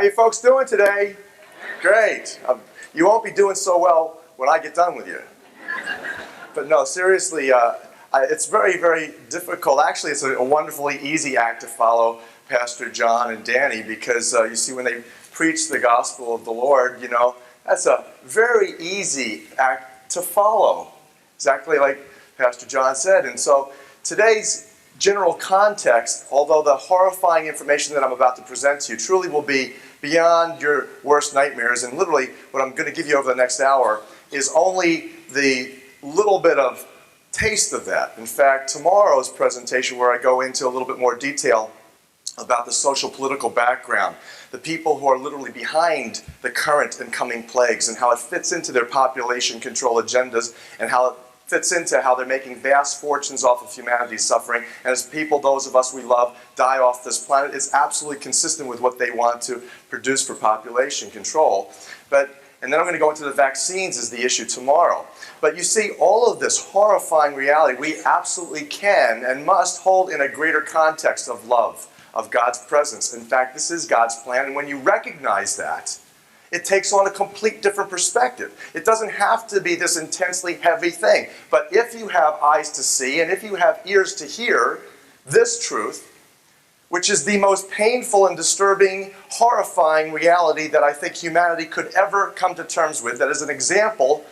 you folks doing today? Great. You won't be doing so well when I get done with you. But no, seriously, it's very, very difficult. Actually, it's a wonderfully easy act to follow Pastor John and Danny because you see, when they preach the gospel of the Lord, that's a very easy act to follow. Exactly like Pastor John said. And so today's general context, although the horrifying information that I'm about to present to you truly will be beyond your worst nightmares, and literally what I'm going to give you over the next hour is only the little bit of taste of that. In fact, tomorrow's presentation, where I go into a little bit more detail about the social political background, the people who are literally behind the current and coming plagues, and how it fits into their population control agendas, and how it fits into how they're making vast fortunes off of humanity's suffering. And as people, those of us we love, die off this planet, it's absolutely consistent with what they want to produce for population control. And then I'm going to go into the vaccines as the issue tomorrow. But you see, all of this horrifying reality we absolutely can and must hold in a greater context of love, of God's presence. In fact, this is God's plan, and when you recognize that, it takes on a complete different perspective. It doesn't have to be this intensely heavy thing. But if you have eyes to see and if you have ears to hear this truth, which is the most painful and disturbing, horrifying reality that I think humanity could ever come to terms with, that is an example,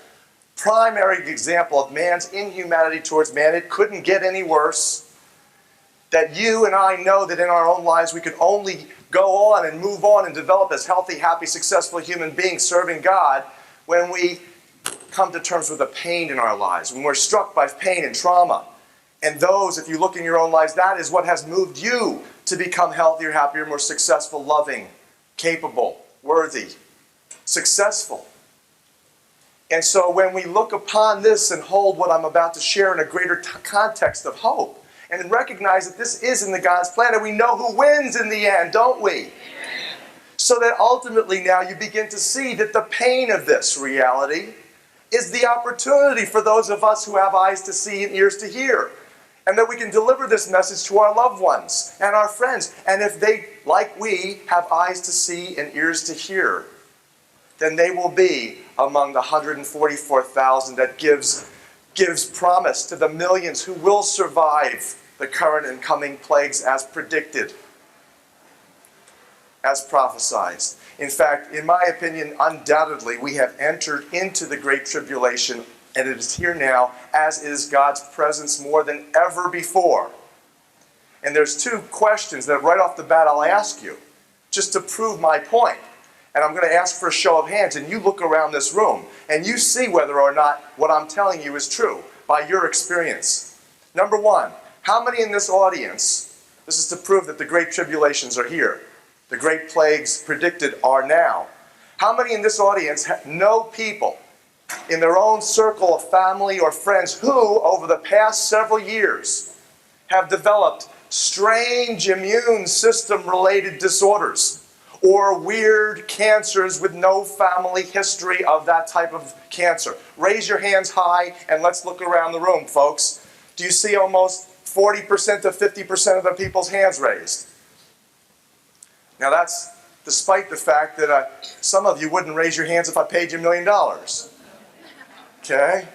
primary example of man's inhumanity towards man. It couldn't get any worse. That you and I know that in our own lives we could only go on and move on and develop as healthy, happy, successful human beings serving God when we come to terms with the pain in our lives, when we're struck by pain and trauma. And those, if you look in your own lives, that is what has moved you to become healthier, happier, more successful, loving, capable, worthy, successful. And so when we look upon this and hold what I'm about to share in a greater context of hope, and then recognize that this is in the God's plan, and we know who wins in the end, don't we? Amen. So that ultimately now you begin to see that the pain of this reality is the opportunity for those of us who have eyes to see and ears to hear. And that we can deliver this message to our loved ones and our friends. And if they, like we, have eyes to see and ears to hear, then they will be among the 144,000 that gives promise to the millions who will survive the current and coming plagues as predicted, as prophesied. In fact, in my opinion, undoubtedly, we have entered into the Great Tribulation, and it is here now, as is God's presence more than ever before. And there's two questions that right off the bat I'll ask you, just to prove my point. And I'm going to ask for a show of hands, and you look around this room, and you see whether or not what I'm telling you is true by your experience. Number one, how many in this audience, this is to prove that the great tribulations are here, the great plagues predicted are now. How many in this audience know people in their own circle of family or friends who, over the past several years, have developed strange immune system-related disorders, or weird cancers with no family history of that type of cancer? Raise your hands high and let's look around the room, folks. Do you see almost 40% to 50% of the people's hands raised? Now that's despite the fact that some of you wouldn't raise your hands if I paid you $1 million. Okay?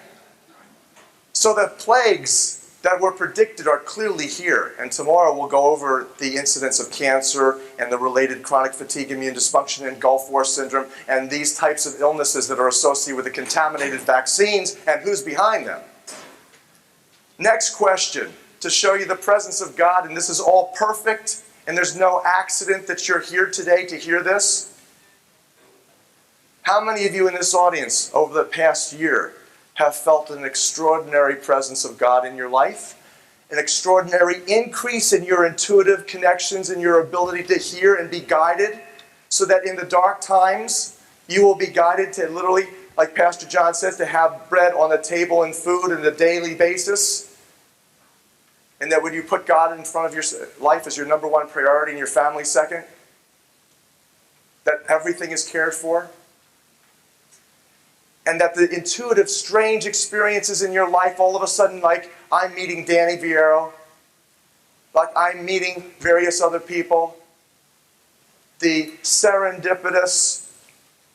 So the plagues that were predicted are clearly here. And tomorrow we'll go over the incidence of cancer and the related chronic fatigue immune dysfunction and Gulf War syndrome and these types of illnesses that are associated with the contaminated vaccines and who's behind them. Next question, to show you the presence of God, and this is all perfect, and there's no accident that you're here today to hear this. How many of you in this audience over the past year have felt an extraordinary presence of God in your life? An extraordinary increase in your intuitive connections and your ability to hear and be guided, so that in the dark times you will be guided to literally, like Pastor John says, to have bread on the table and food on a daily basis? And that when you put God in front of your life as your number one priority and your family second, that everything is cared for? And that the intuitive, strange experiences in your life, all of a sudden, like I'm meeting Danny Viero, like I'm meeting various other people, the serendipitous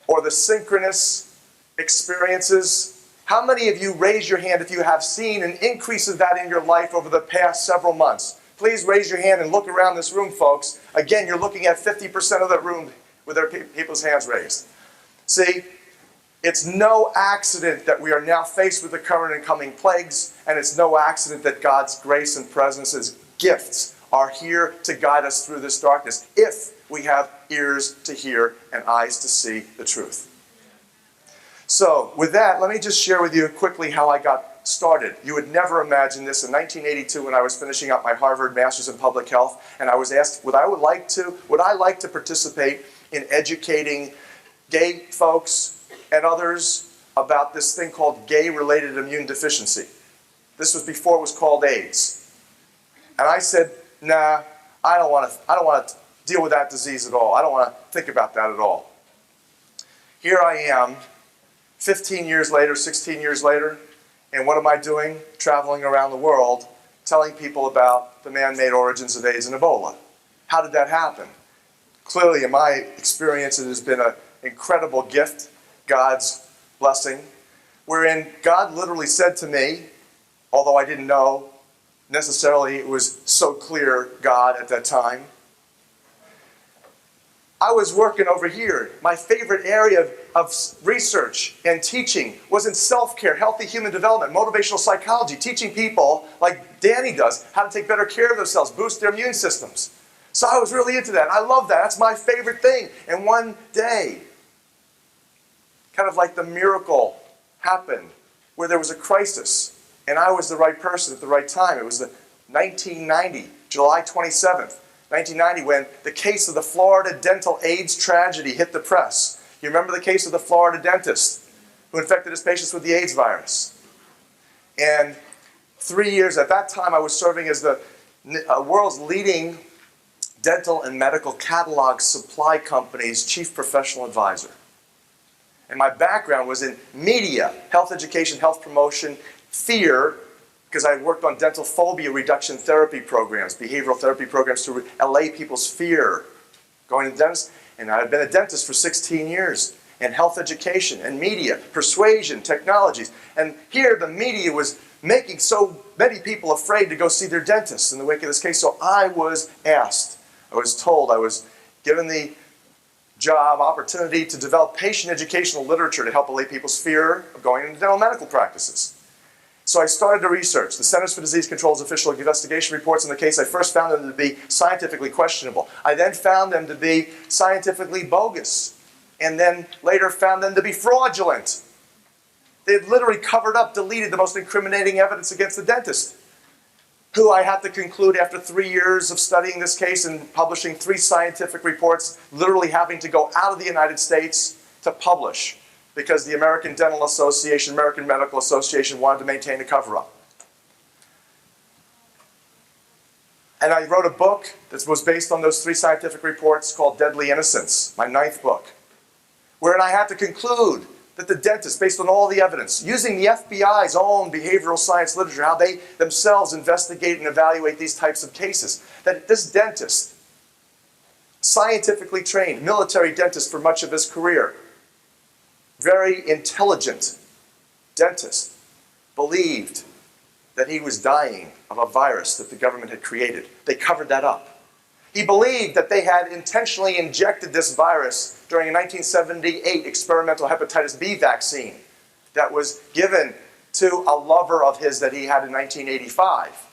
or the synchronous experiences? How many of you raise your hand if you have seen an increase of that in your life over the past several months? Please raise your hand and look around this room, folks. Again, you're looking at 50% of the room with their people's hands raised. See, it's no accident that we are now faced with the current and coming plagues, and it's no accident that God's grace and presence, His gifts, are here to guide us through this darkness, if we have ears to hear and eyes to see the truth. So, with that, let me just share with you quickly how I got started. You would never imagine this. In 1982, when I was finishing up my Harvard Master's in Public Health, and I was asked, would I like to participate in educating gay folks and others about this thing called gay-related immune deficiency. This was before it was called AIDS. And I said, nah, I don't want to deal with that disease at all. I don't want to think about that at all. Here I am, 15 years later, 16 years later, and what am I doing? Traveling around the world, telling people about the man-made origins of AIDS and Ebola. How did that happen? Clearly, in my experience, it has been an incredible gift, God's blessing, wherein God literally said to me, although I didn't know necessarily it was so clear God at that time, I was working over here. My favorite area of research and teaching was in self-care, healthy human development, motivational psychology, teaching people, like Danny does, how to take better care of themselves, boost their immune systems. So I was really into that. I love that. That's my favorite thing. And one day, kind of like the miracle happened, where there was a crisis, and I was the right person at the right time. It was the 1990, July 27th. 1990, when the case of the Florida dental AIDS tragedy hit the press. You remember the case of the Florida dentist who infected his patients with the AIDS virus? And 3 years, at that time, I was serving as the world's leading dental and medical catalog supply company's chief professional advisor. And my background was in media, health education, health promotion, fear, because I worked on dental phobia reduction therapy programs, behavioral therapy programs to allay people's fear going to the dentist. And I've been a dentist for 16 years, and health education, and media, persuasion, technologies. And here the media was making so many people afraid to go see their dentists in the wake of this case. So I was asked, I was told, I was given the job, opportunity to develop patient educational literature to help allay people's fear of going into dental medical practices. So I started to research. The Centers for Disease Control's official investigation reports in the case, I first found them to be scientifically questionable. I then found them to be scientifically bogus, and then later found them to be fraudulent. They had literally covered up, deleted the most incriminating evidence against the dentist, who I had to conclude after 3 years of studying this case and publishing 3 scientific reports, literally having to go out of the United States to publish, because the American Dental Association, American Medical Association wanted to maintain a cover-up. And I wrote a book that was based on those 3 scientific reports called Deadly Innocence, my 9th book, wherein I had to conclude that the dentist, based on all the evidence, using the FBI's own behavioral science literature, how they themselves investigate and evaluate these types of cases, that this dentist, scientifically trained, military dentist for much of his career, very intelligent dentist, believed that he was dying of a virus that the government had created. They covered that up. He believed that they had intentionally injected this virus during a 1978 experimental hepatitis B vaccine that was given to a lover of his that he had in 1985.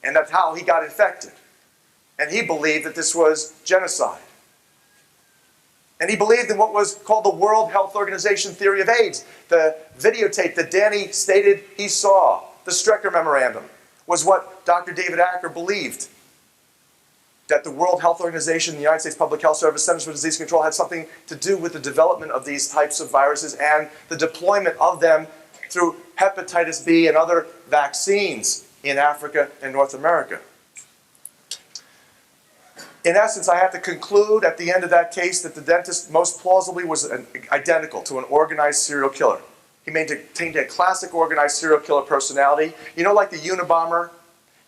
And that's how he got infected. And he believed that this was genocide. And he believed in what was called the World Health Organization theory of AIDS. The videotape that Danny stated he saw, the Strecker Memorandum, was what Dr. David Acker believed. That the World Health Organization, the United States Public Health Service, Centers for Disease Control had something to do with the development of these types of viruses and the deployment of them through hepatitis B and other vaccines in Africa and North America. In essence, I have to conclude at the end of that case that the dentist most plausibly was identical to an organized serial killer. He maintained a classic organized serial killer personality. You know, like the Unabomber?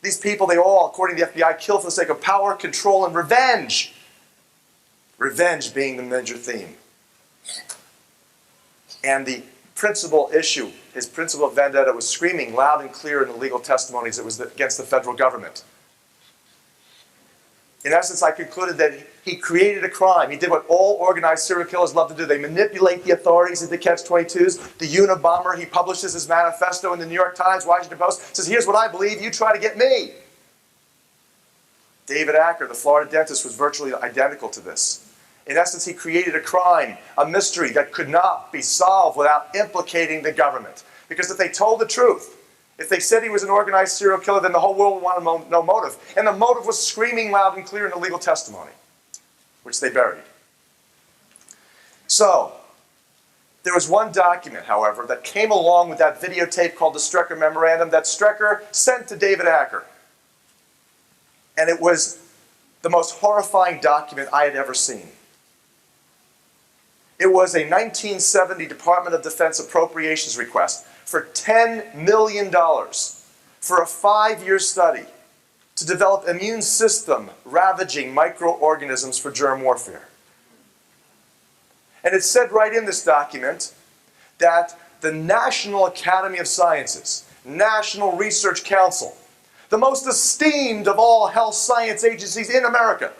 These people, they all, according to the FBI, kill for the sake of power, control, and revenge. revenge being the major theme. And the principal issue, his principal vendetta, was screaming loud and clear in the legal testimonies. It was against the federal government. In essence, I concluded that he created a crime. He did what all organized serial killers love to do. They manipulate the authorities into catch-22s. The Unabomber, he publishes his manifesto in the New York Times, Washington Post, says, here's what I believe, you try to get me. David Acker, the Florida dentist, was virtually identical to this. In essence, he created a crime, a mystery that could not be solved without implicating the government. Because if they told the truth, if they said he was an organized serial killer, then the whole world would want to know motive. And the motive was screaming loud and clear in the legal testimony, which they buried. So, there was one document, however, that came along with that videotape called the Strecker Memorandum that Strecker sent to David Acker. And it was the most horrifying document I had ever seen. It was a 1970 Department of Defense appropriations request for $10 million for a 5-year study to develop immune system ravaging microorganisms for germ warfare. And it said right in this document that the National Academy of Sciences, National Research Council, the most esteemed of all health science agencies in America,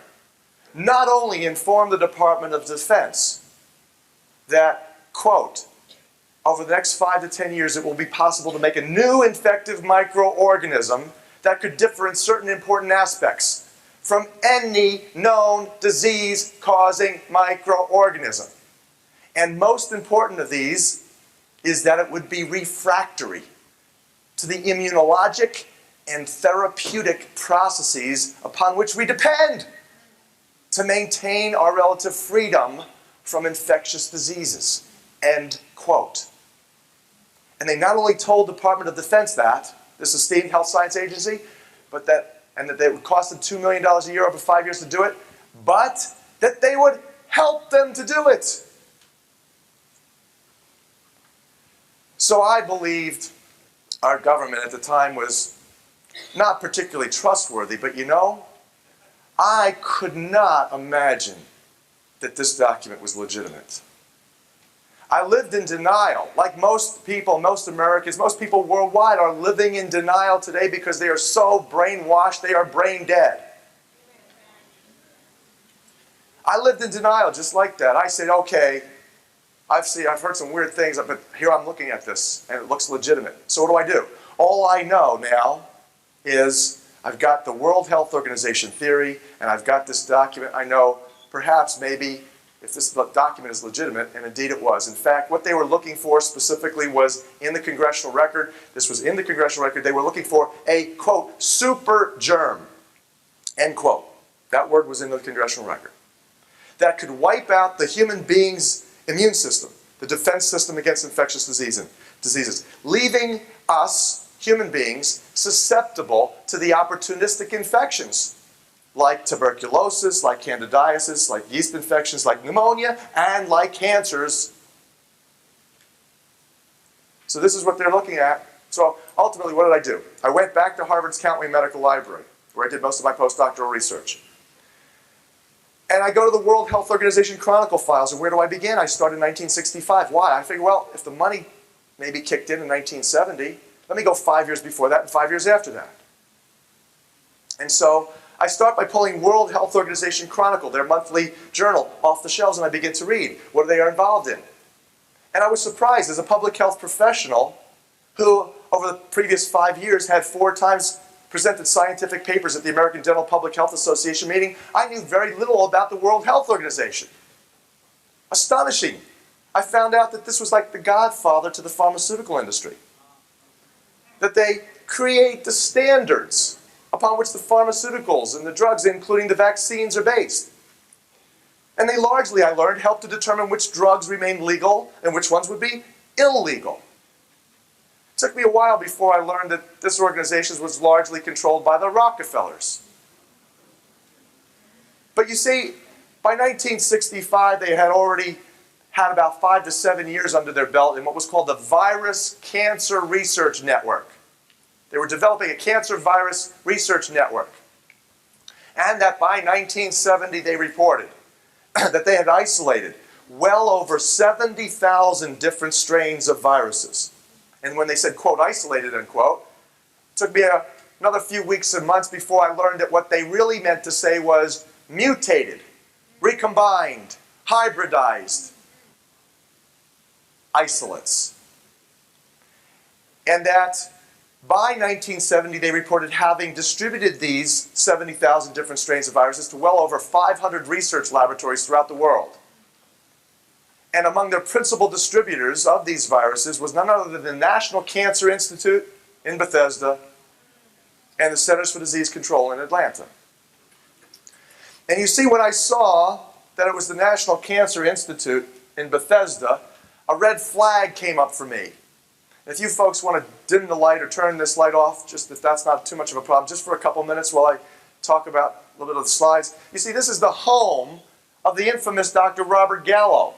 not only informed the Department of Defense that, quote, over the next 5 to 10 years it will be possible to make a new infective microorganism that could differ in certain important aspects from any known disease-causing microorganism. And most important of these is that it would be refractory to the immunologic and therapeutic processes upon which we depend to maintain our relative freedom from infectious diseases, end quote. And they not only told the Department of Defense that, this esteemed health science agency, but that it would cost them $2 million a year over 5 years to do it, but that they would help them to do it. So I believed our government at the time was not particularly trustworthy, but you know, I could not imagine that this document was legitimate. I lived in denial. Like most people, most Americans, most people worldwide are living in denial today because they are so brainwashed, they are brain dead. I lived in denial just like that. I said, okay, I've heard some weird things, but here I'm looking at this, and it looks legitimate. So what do? All I know now is I've got the World Health Organization theory, and I've got this document. I know perhaps, maybe, if this document is legitimate, and indeed it was. In fact, what they were looking for specifically was in the congressional record. This was in the congressional record. They were looking for a, quote, super germ, end quote. That word was in the congressional record. That could wipe out the human being's immune system, the defense system against infectious diseases, leaving us, human beings, susceptible to the opportunistic infections like tuberculosis, like candidiasis, like yeast infections, like pneumonia, and like cancers. So this is what they're looking at. So ultimately, what did I do? I went back to Harvard's Countway Medical Library, where I did most of my postdoctoral research. And I go to the World Health Organization Chronicle files, and where do I begin? I started in 1965. Why? I figured, well, if the money maybe kicked in 1970, let me go 5 years before that and 5 years after that. And so I start by pulling World Health Organization Chronicle, their monthly journal, off the shelves, and I begin to read what they are involved in. And I was surprised, as a public health professional who, over the previous 5 years, had 4 times presented scientific papers at the American Dental Public Health Association meeting, I knew very little about the World Health Organization. Astonishing. I found out that this was like the godfather to the pharmaceutical industry. That they create the standards upon which the pharmaceuticals and the drugs, including the vaccines, are based. And they largely, I learned, help to determine which drugs remain legal and which ones would be illegal. It took me a while before I learned that this organization was largely controlled by the Rockefellers. But you see, by 1965, they had already had about 5 to 7 years under their belt in what was called the Virus Cancer Research Network. They were developing a cancer virus research network. And that by 1970, they reported that they had isolated well over 70,000 different strains of viruses. And when they said, quote, isolated, unquote, it took me another few weeks and months before I learned that what they really meant to say was mutated, recombined, hybridized isolates. And that by 1970, they reported having distributed these 70,000 different strains of viruses to well over 500 research laboratories throughout the world. And among their principal distributors of these viruses was none other than the National Cancer Institute in Bethesda and the Centers for Disease Control in Atlanta. And you see, when I saw that it was the National Cancer Institute in Bethesda, a red flag came up for me. If you folks want to dim the light or turn this light off, just if that's not too much of a problem, just for a couple minutes while I talk about a little bit of the slides. You see, this is the home of the infamous Dr. Robert Gallo,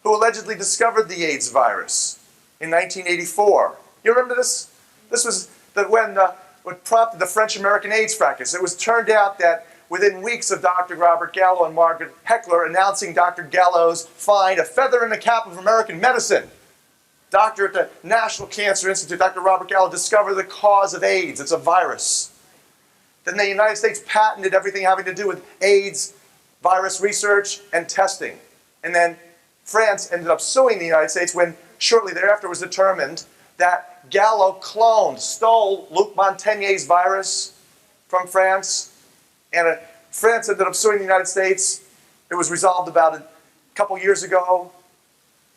who allegedly discovered the AIDS virus in 1984. You remember this? This was what prompted the French-American AIDS fracas. It was turned out that within weeks of Dr. Robert Gallo and Margaret Heckler announcing Dr. Gallo's find, a feather in the cap of American medicine, doctor at the National Cancer Institute, Dr. Robert Gallo, discovered the cause of AIDS. It's a virus. Then the United States patented everything having to do with AIDS virus research and testing. And then France ended up suing the United States when shortly thereafter it was determined that Gallo stole Luc Montagnier's virus from France. And France ended up suing the United States. It was resolved about a couple years ago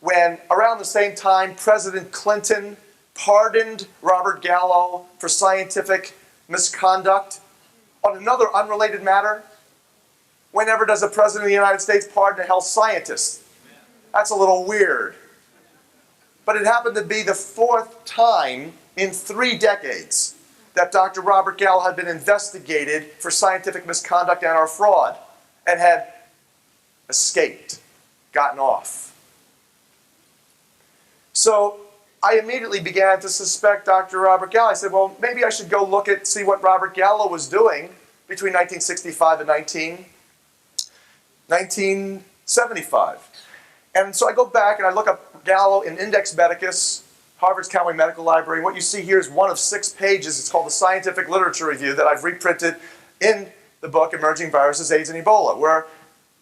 when, around the same time, President Clinton pardoned Robert Gallo for scientific misconduct. On another unrelated matter, whenever does a president of the United States pardon a health scientist? That's a little weird. But it happened to be the fourth time in 3 decades that Dr. Robert Gallo had been investigated for scientific misconduct and or fraud and had escaped, gotten off. So I immediately began to suspect Dr. Robert Gallo. I said, well, maybe I should go see what Robert Gallo was doing between 1965 and 1975. And so I go back and I look up Gallo in Index Medicus, Harvard's County Medical Library. What you see here is one of 6 pages. It's called the Scientific Literature Review that I've reprinted in the book Emerging Viruses, AIDS, and Ebola, where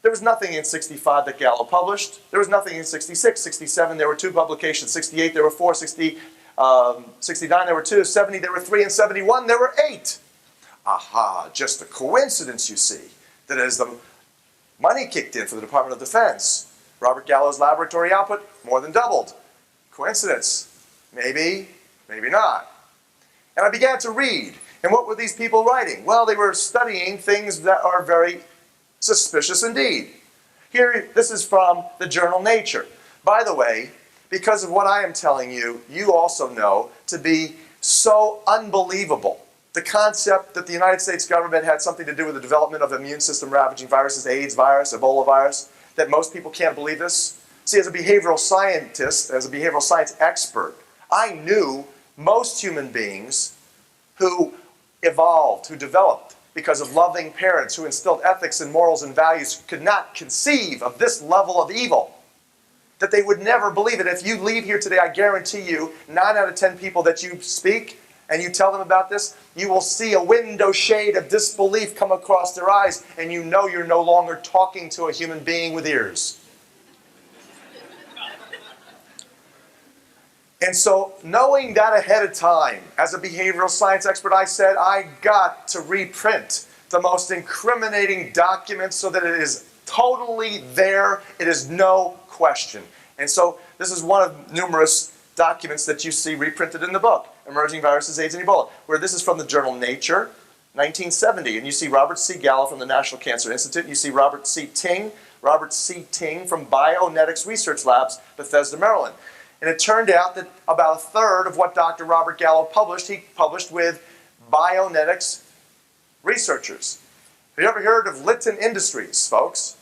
there was nothing in 65 that Gallo published. There was nothing in 66. 67, there were 2 publications. 68, there were 4. 69, there were 2. 70, there were 3. And 71, there were 8. Aha, just a coincidence, you see, that as the money kicked in for the Department of Defense, Robert Gallo's laboratory output more than doubled. Coincidence? Maybe, maybe not. And I began to read. And what were these people writing? Well, they were studying things that are very suspicious indeed. Here, this is from the journal Nature. By the way, because of what I am telling you, you also know to be so unbelievable. The concept that the United States government had something to do with the development of immune system ravaging viruses, AIDS virus, Ebola virus, that most people can't believe this. See, as a behavioral scientist, as a behavioral science expert, I knew most human beings who evolved, who developed because of loving parents who instilled ethics and morals and values could not conceive of this level of evil. That they would never believe it. If you leave here today, I guarantee you, 9 out of 10 people that you speak and you tell them about this, you will see a window shade of disbelief come across their eyes, and you know you're no longer talking to a human being with ears. And so, knowing that ahead of time, as a behavioral science expert, I said, I got to reprint the most incriminating documents so that it is totally there. It is no question. And so, this is one of numerous documents that you see reprinted in the book, Emerging Viruses, AIDS, and Ebola, where this is from the journal Nature, 1970. And you see Robert C. Gallo from the National Cancer Institute. You see Robert C. Ting from Bionetics Research Labs, Bethesda, Maryland. And it turned out that about a third of what Dr. Robert Gallo published, he published with Bionetics researchers. Have you ever heard of Litton Industries, folks?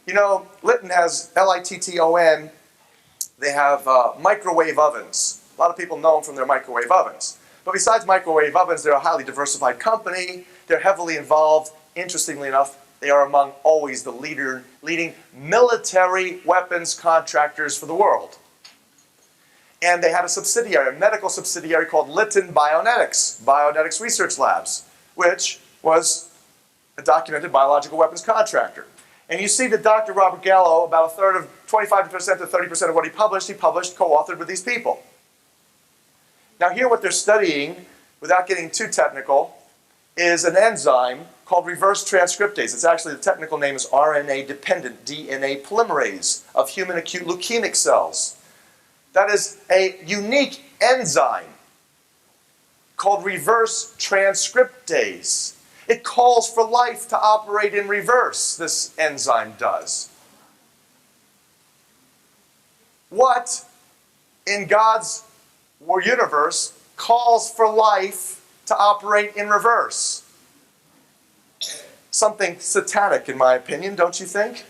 You know, Litton has L-I-T-T-O-N. They have microwave ovens. A lot of people know them from their microwave ovens. But besides microwave ovens, they're a highly diversified company. They're heavily involved, interestingly enough, They are among always the leading military weapons contractors for the world. And they had a subsidiary, a medical subsidiary called Lytton Bionetics Research Labs, which was a documented biological weapons contractor. And you see that Dr. Robert Gallo, about a third of, 25% to 30% of what he published, co-authored with these people. Now here what they're studying, without getting too technical, is an enzyme called reverse transcriptase. It's actually, the technical name is RNA-dependent DNA polymerase of human acute leukemic cells. That is a unique enzyme called reverse transcriptase. It calls for life to operate in reverse, this enzyme does. What in God's universe calls for life to operate in reverse? Something satanic, in my opinion, don't you think?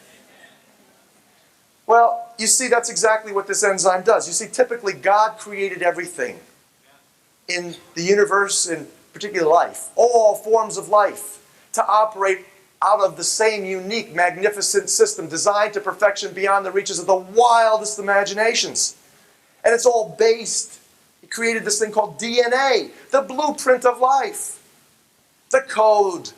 Well, you see, that's exactly what this enzyme does. You see, typically God created everything in the universe, in particular life, all forms of life, to operate out of the same unique, magnificent system designed to perfection beyond the reaches of the wildest imaginations. And it's all based, he created this thing called DNA, the blueprint of life, the code.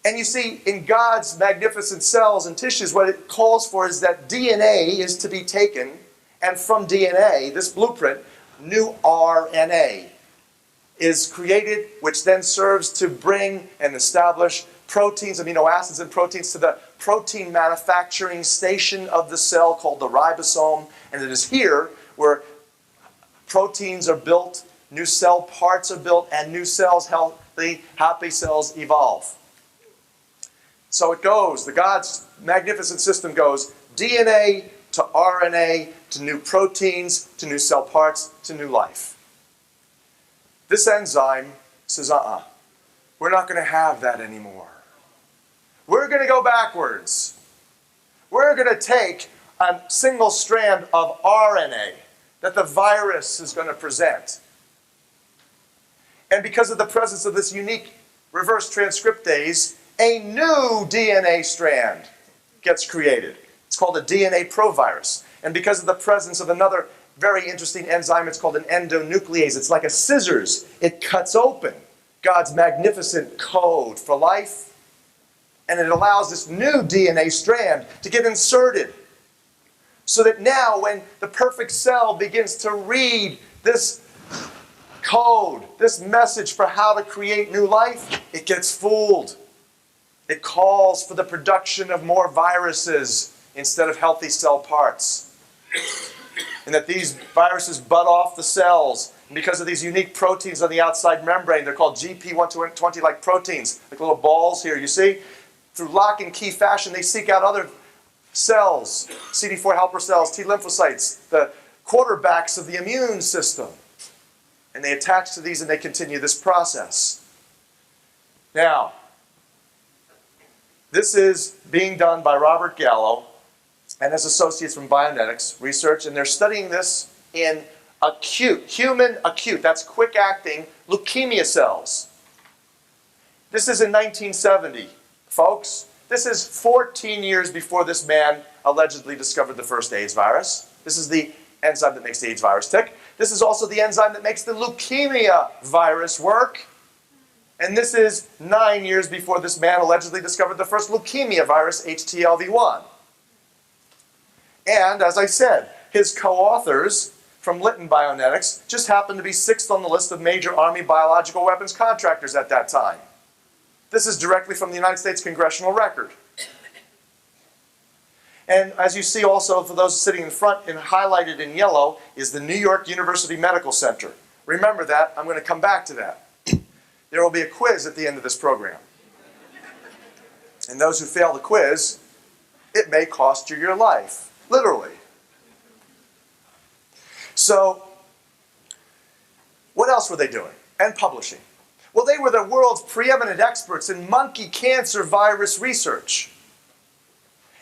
And you see, in God's magnificent cells and tissues, what it calls for is that DNA is to be taken, and from DNA, this blueprint, new RNA is created, which then serves to bring and establish proteins, amino acids and proteins to the protein manufacturing station of the cell called the ribosome. And it is here where proteins are built, new cell parts are built, and new cells, healthy, happy cells, evolve. So it goes, God's magnificent system goes DNA to RNA to new proteins to new cell parts to new life. This enzyme says, we're not going to have that anymore. We're going to go backwards. We're going to take a single strand of RNA that the virus is going to present. And because of the presence of this unique reverse transcriptase, a new DNA strand gets created. It's called a DNA provirus. And because of the presence of another very interesting enzyme, it's called an endonuclease. It's like a scissors. It cuts open God's magnificent code for life, and it allows this new DNA strand to get inserted. So that now when the perfect cell begins to read this code, this message for how to create new life, it gets fooled. It calls for the production of more viruses instead of healthy cell parts. And that these viruses butt off the cells. And because of these unique proteins on the outside membrane, they're called GP120-like proteins, like little balls here, you see? Through lock and key fashion, they seek out other cells, CD4 helper cells, T lymphocytes, the quarterbacks of the immune system. And they attach to these and they continue this process. Now, this is being done by Robert Gallo and his associates from Bionetics Research, and they're studying this in human acute, that's quick-acting leukemia cells. This is in 1970, folks. This is 14 years before this man allegedly discovered the first AIDS virus. This is the enzyme that makes the AIDS virus tick. This is also the enzyme that makes the leukemia virus work. And this is 9 years before this man allegedly discovered the first leukemia virus, HTLV1. And, as I said, his co-authors from Lytton Bionetics just happened to be 6th on the list of major Army biological weapons contractors at that time. This is directly from the United States Congressional Record. And as you see also, for those sitting in front and highlighted in yellow, is the New York University Medical Center. Remember that. I'm going to come back to that. There will be a quiz at the end of this program. And those who fail the quiz, it may cost you your life, literally. So, what else were they doing? And publishing. Well, they were the world's preeminent experts in monkey cancer virus research.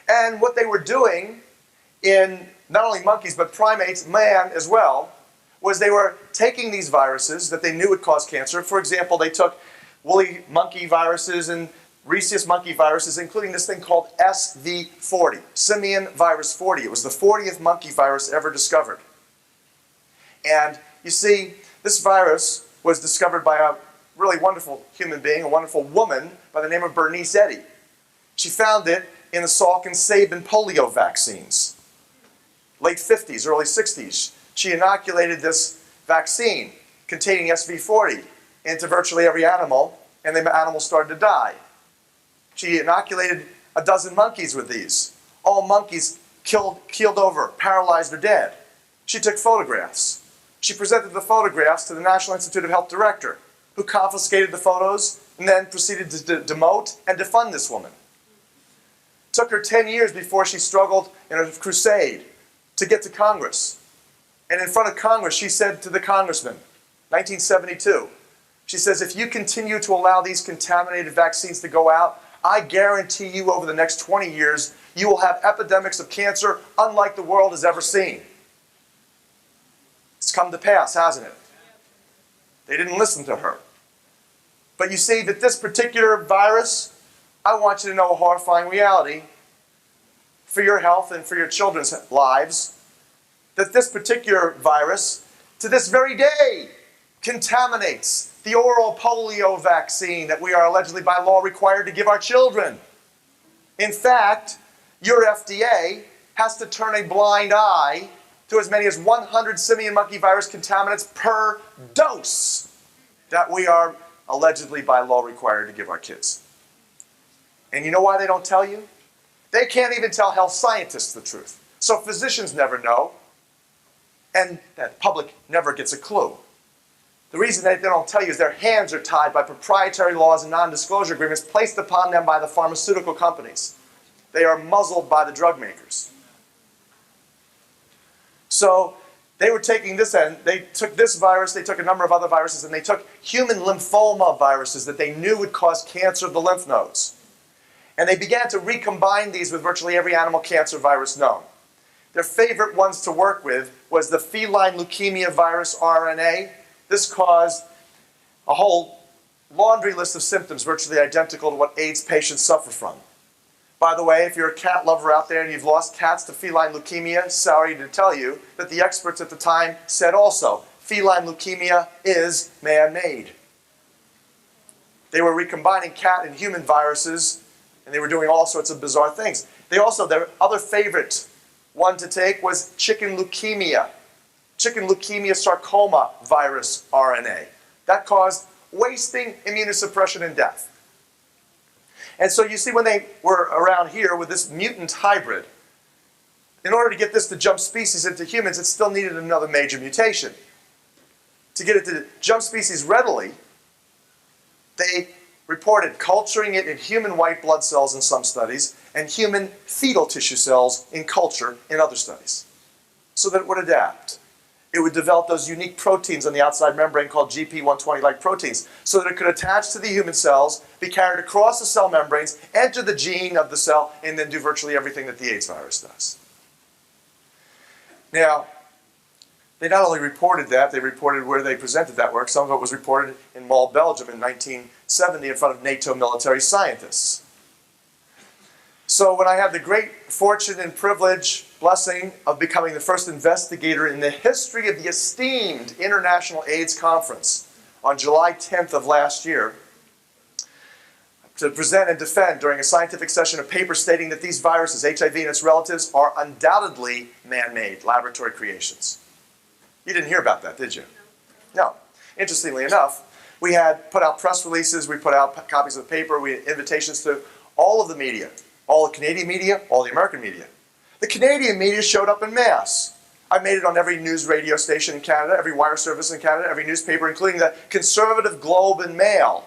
And what they were doing in not only monkeys, but primates, man as well, was they were taking these viruses that they knew would cause cancer. For example, they took woolly monkey viruses and rhesus monkey viruses, including this thing called SV40, simian virus 40. It was the 40th monkey virus ever discovered. And you see, this virus was discovered by a really wonderful human being, a wonderful woman by the name of Bernice Eddy. She found it in the Salk and Sabin polio vaccines. Late 50s, early 60s. She inoculated this vaccine containing SV40 into virtually every animal, and the animals started to die. She inoculated a dozen monkeys with these. All monkeys keeled over, paralyzed or dead. She took photographs. She presented the photographs to the National Institute of Health director, who confiscated the photos and then proceeded to demote and defund this woman. It took her 10 years before she struggled in a crusade to get to Congress. And in front of Congress, she said to the congressman, 1972, she says, if you continue to allow these contaminated vaccines to go out, I guarantee you over the next 20 years, you will have epidemics of cancer unlike the world has ever seen. It's come to pass, hasn't it? They didn't listen to her. But you see that this particular virus, I want you to know a horrifying reality for your health and for your children's lives, that this particular virus, to this very day, contaminates the oral polio vaccine that we are allegedly by law required to give our children. In fact, your FDA has to turn a blind eye to as many as 100 simian monkey virus contaminants per dose that we are allegedly by law required to give our kids. And you know why they don't tell you? They can't even tell health scientists the truth. So physicians never know, and the public never gets a clue. The reason they don't tell you is their hands are tied by proprietary laws and non-disclosure agreements placed upon them by the pharmaceutical companies. They are muzzled by the drug makers. So they were taking this end, they took this virus, they took a number of other viruses, and they took human lymphoma viruses that they knew would cause cancer of the lymph nodes. And they began to recombine these with virtually every animal cancer virus known. Their favorite ones to work with was the feline leukemia virus RNA. This caused a whole laundry list of symptoms virtually identical to what AIDS patients suffer from. By the way, if you're a cat lover out there and you've lost cats to feline leukemia, sorry to tell you that the experts at the time said also, feline leukemia is man-made. They were recombining cat and human viruses, and they were doing all sorts of bizarre things. They also, their other favorite one to take was chicken leukemia sarcoma virus RNA. That caused wasting, immunosuppression, and death. And so you see when they were around here with this mutant hybrid, in order to get this to jump species into humans, it still needed another major mutation. To get it to jump species readily, they reported culturing it in human white blood cells in some studies and human fetal tissue cells in culture in other studies, so that it would adapt. It would develop those unique proteins on the outside membrane called GP120-like proteins, so that it could attach to the human cells, be carried across the cell membranes, enter the gene of the cell, and then do virtually everything that the AIDS virus does. Now, they not only reported that, they reported where they presented that work. Some of it was reported in Mol, Belgium in 1970 in front of NATO military scientists. So when I had the great fortune and privilege, blessing of becoming the first investigator in the history of the esteemed International AIDS Conference on July 10th of last year, to present and defend during a scientific session a paper stating that these viruses, HIV and its relatives, are undoubtedly man-made laboratory creations. You didn't hear about that, did you? No. Interestingly enough, we had put out press releases, we put out copies of the paper, we had invitations to all of the media, all the Canadian media, all the American media. The Canadian media showed up en masse. I made it on every news radio station in Canada, every wire service in Canada, every newspaper, including the conservative Globe and Mail,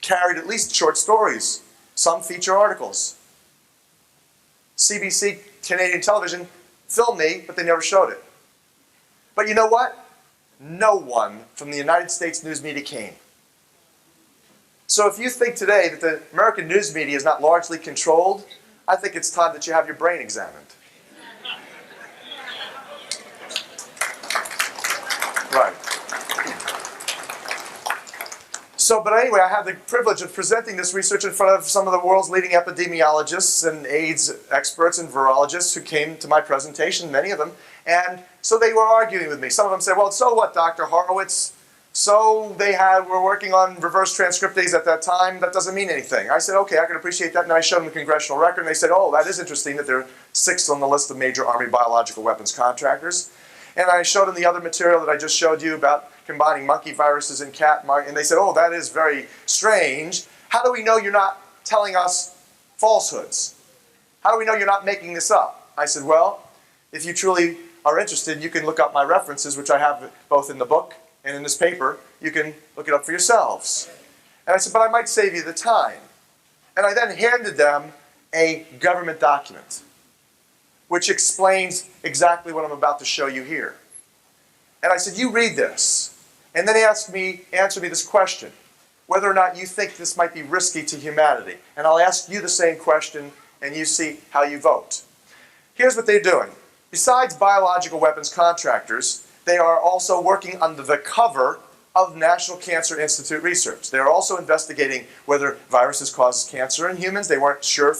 carried at least short stories, some feature articles. CBC, Canadian television, filmed me, but they never showed it. But you know what? No one from the United States news media came. So if you think today that the American news media is not largely controlled, I think it's time that you have your brain examined. Right. But anyway, I had the privilege of presenting this research in front of some of the world's leading epidemiologists and AIDS experts and virologists who came to my presentation, many of them. And so they were arguing with me. Some of them said, well, so what, Dr. Horowitz? So were working on reverse transcriptase at that time. That doesn't mean anything. I said, okay, I can appreciate that. And I showed them the congressional record. And they said, oh, that is interesting that they're 6th on the list of major Army biological weapons contractors. And I showed them the other material that I just showed you about combining monkey viruses and cat, and they said, oh, that is very strange. How do we know you're not telling us falsehoods? How do we know you're not making this up? I said, well, if you truly are interested, you can look up my references, which I have both in the book and in this paper. You can look it up for yourselves. And I said, but I might save you the time. And I then handed them a government document, which explains exactly what I'm about to show you here. And I said, you read this. And then he answered me this question, whether or not you think this might be risky to humanity. And I'll ask you the same question, and you see how you vote. Here's what they're doing. Besides biological weapons contractors, they are also working under the cover of National Cancer Institute research. They're also investigating whether viruses cause cancer in humans. They weren't sure,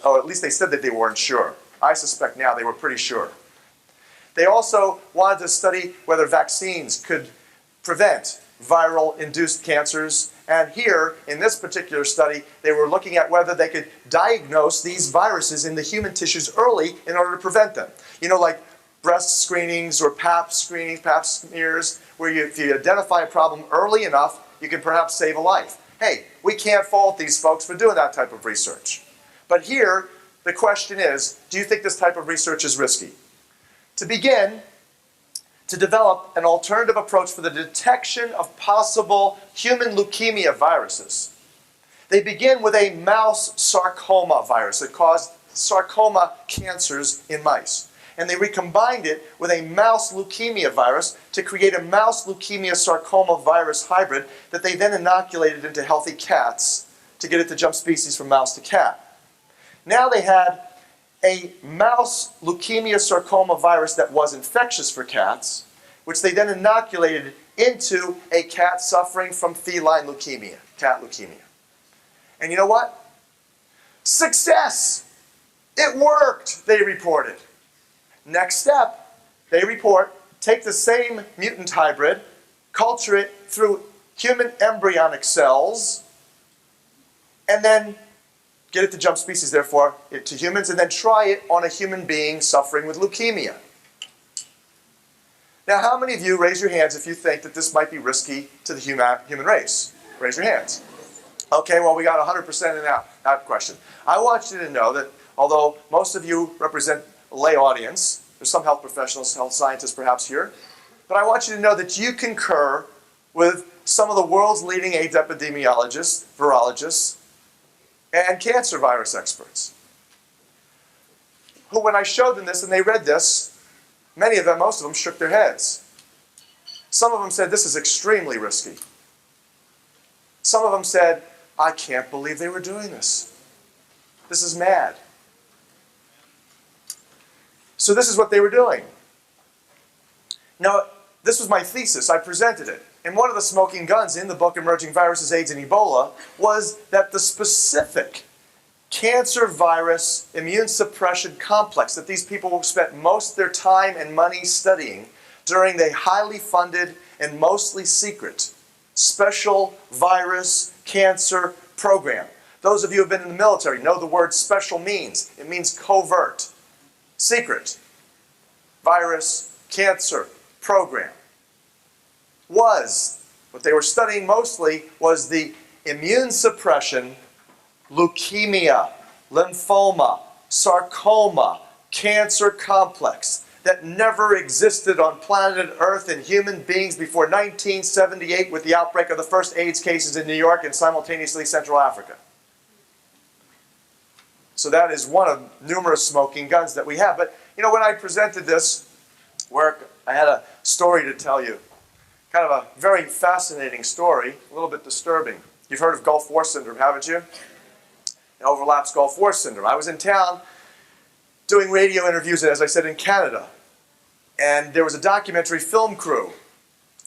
or at least they said that they weren't sure. I suspect now they were pretty sure. They also wanted to study whether vaccines could prevent viral-induced cancers. And here, in this particular study, they were looking at whether they could diagnose these viruses in the human tissues early in order to prevent them. You know, like breast screenings or pap screenings, pap smears, where if you identify a problem early enough, you can perhaps save a life. Hey, we can't fault these folks for doing that type of research. But here, the question is, do you think this type of research is risky? To begin, to develop an alternative approach for the detection of possible human leukemia viruses. They begin with a mouse sarcoma virus that caused sarcoma cancers in mice. And they recombined it with a mouse leukemia virus to create a mouse leukemia sarcoma virus hybrid that they then inoculated into healthy cats to get it to jump species from mouse to cat. Now they had a mouse leukemia sarcoma virus that was infectious for cats, which they then inoculated into a cat suffering from feline leukemia, cat leukemia. And you know what? Success! It worked, they reported. Next step, they report, take the same mutant hybrid, culture it through human embryonic cells, and then get it to jump species, therefore, to humans, and then try it on a human being suffering with leukemia. Now, how many of you, raise your hands if you think that this might be risky to the human race? Raise your hands. Okay, well, we got 100% in that question. I want you to know that although most of you represent a lay audience, there's some health professionals, health scientists perhaps here, but I want you to know that you concur with some of the world's leading AIDS epidemiologists, virologists, and cancer virus experts, who, when I showed them this and they read this, many of them, most of them, shook their heads. Some of them said, this is extremely risky. Some of them said, I can't believe they were doing this. This is mad. So this is what they were doing. Now, this was my thesis. I presented it. And one of the smoking guns in the book, Emerging Viruses, AIDS, and Ebola, was that the specific cancer virus immune suppression complex that these people spent most of their time and money studying during the highly funded and mostly secret special virus cancer program. Those of you who have been in the military know the word special means. It means covert, secret, virus cancer program. What they were studying mostly was the immune suppression, leukemia, lymphoma, sarcoma, cancer complex that never existed on planet Earth in human beings before 1978 with the outbreak of the first AIDS cases in New York and simultaneously Central Africa. So that is one of numerous smoking guns that we have. But you know, when I presented this work, I had a story to tell you. Kind of a very fascinating story, a little bit disturbing. You've heard of Gulf War syndrome, haven't you? It overlaps Gulf War syndrome. I was in town doing radio interviews, as I said, in Canada. And there was a documentary film crew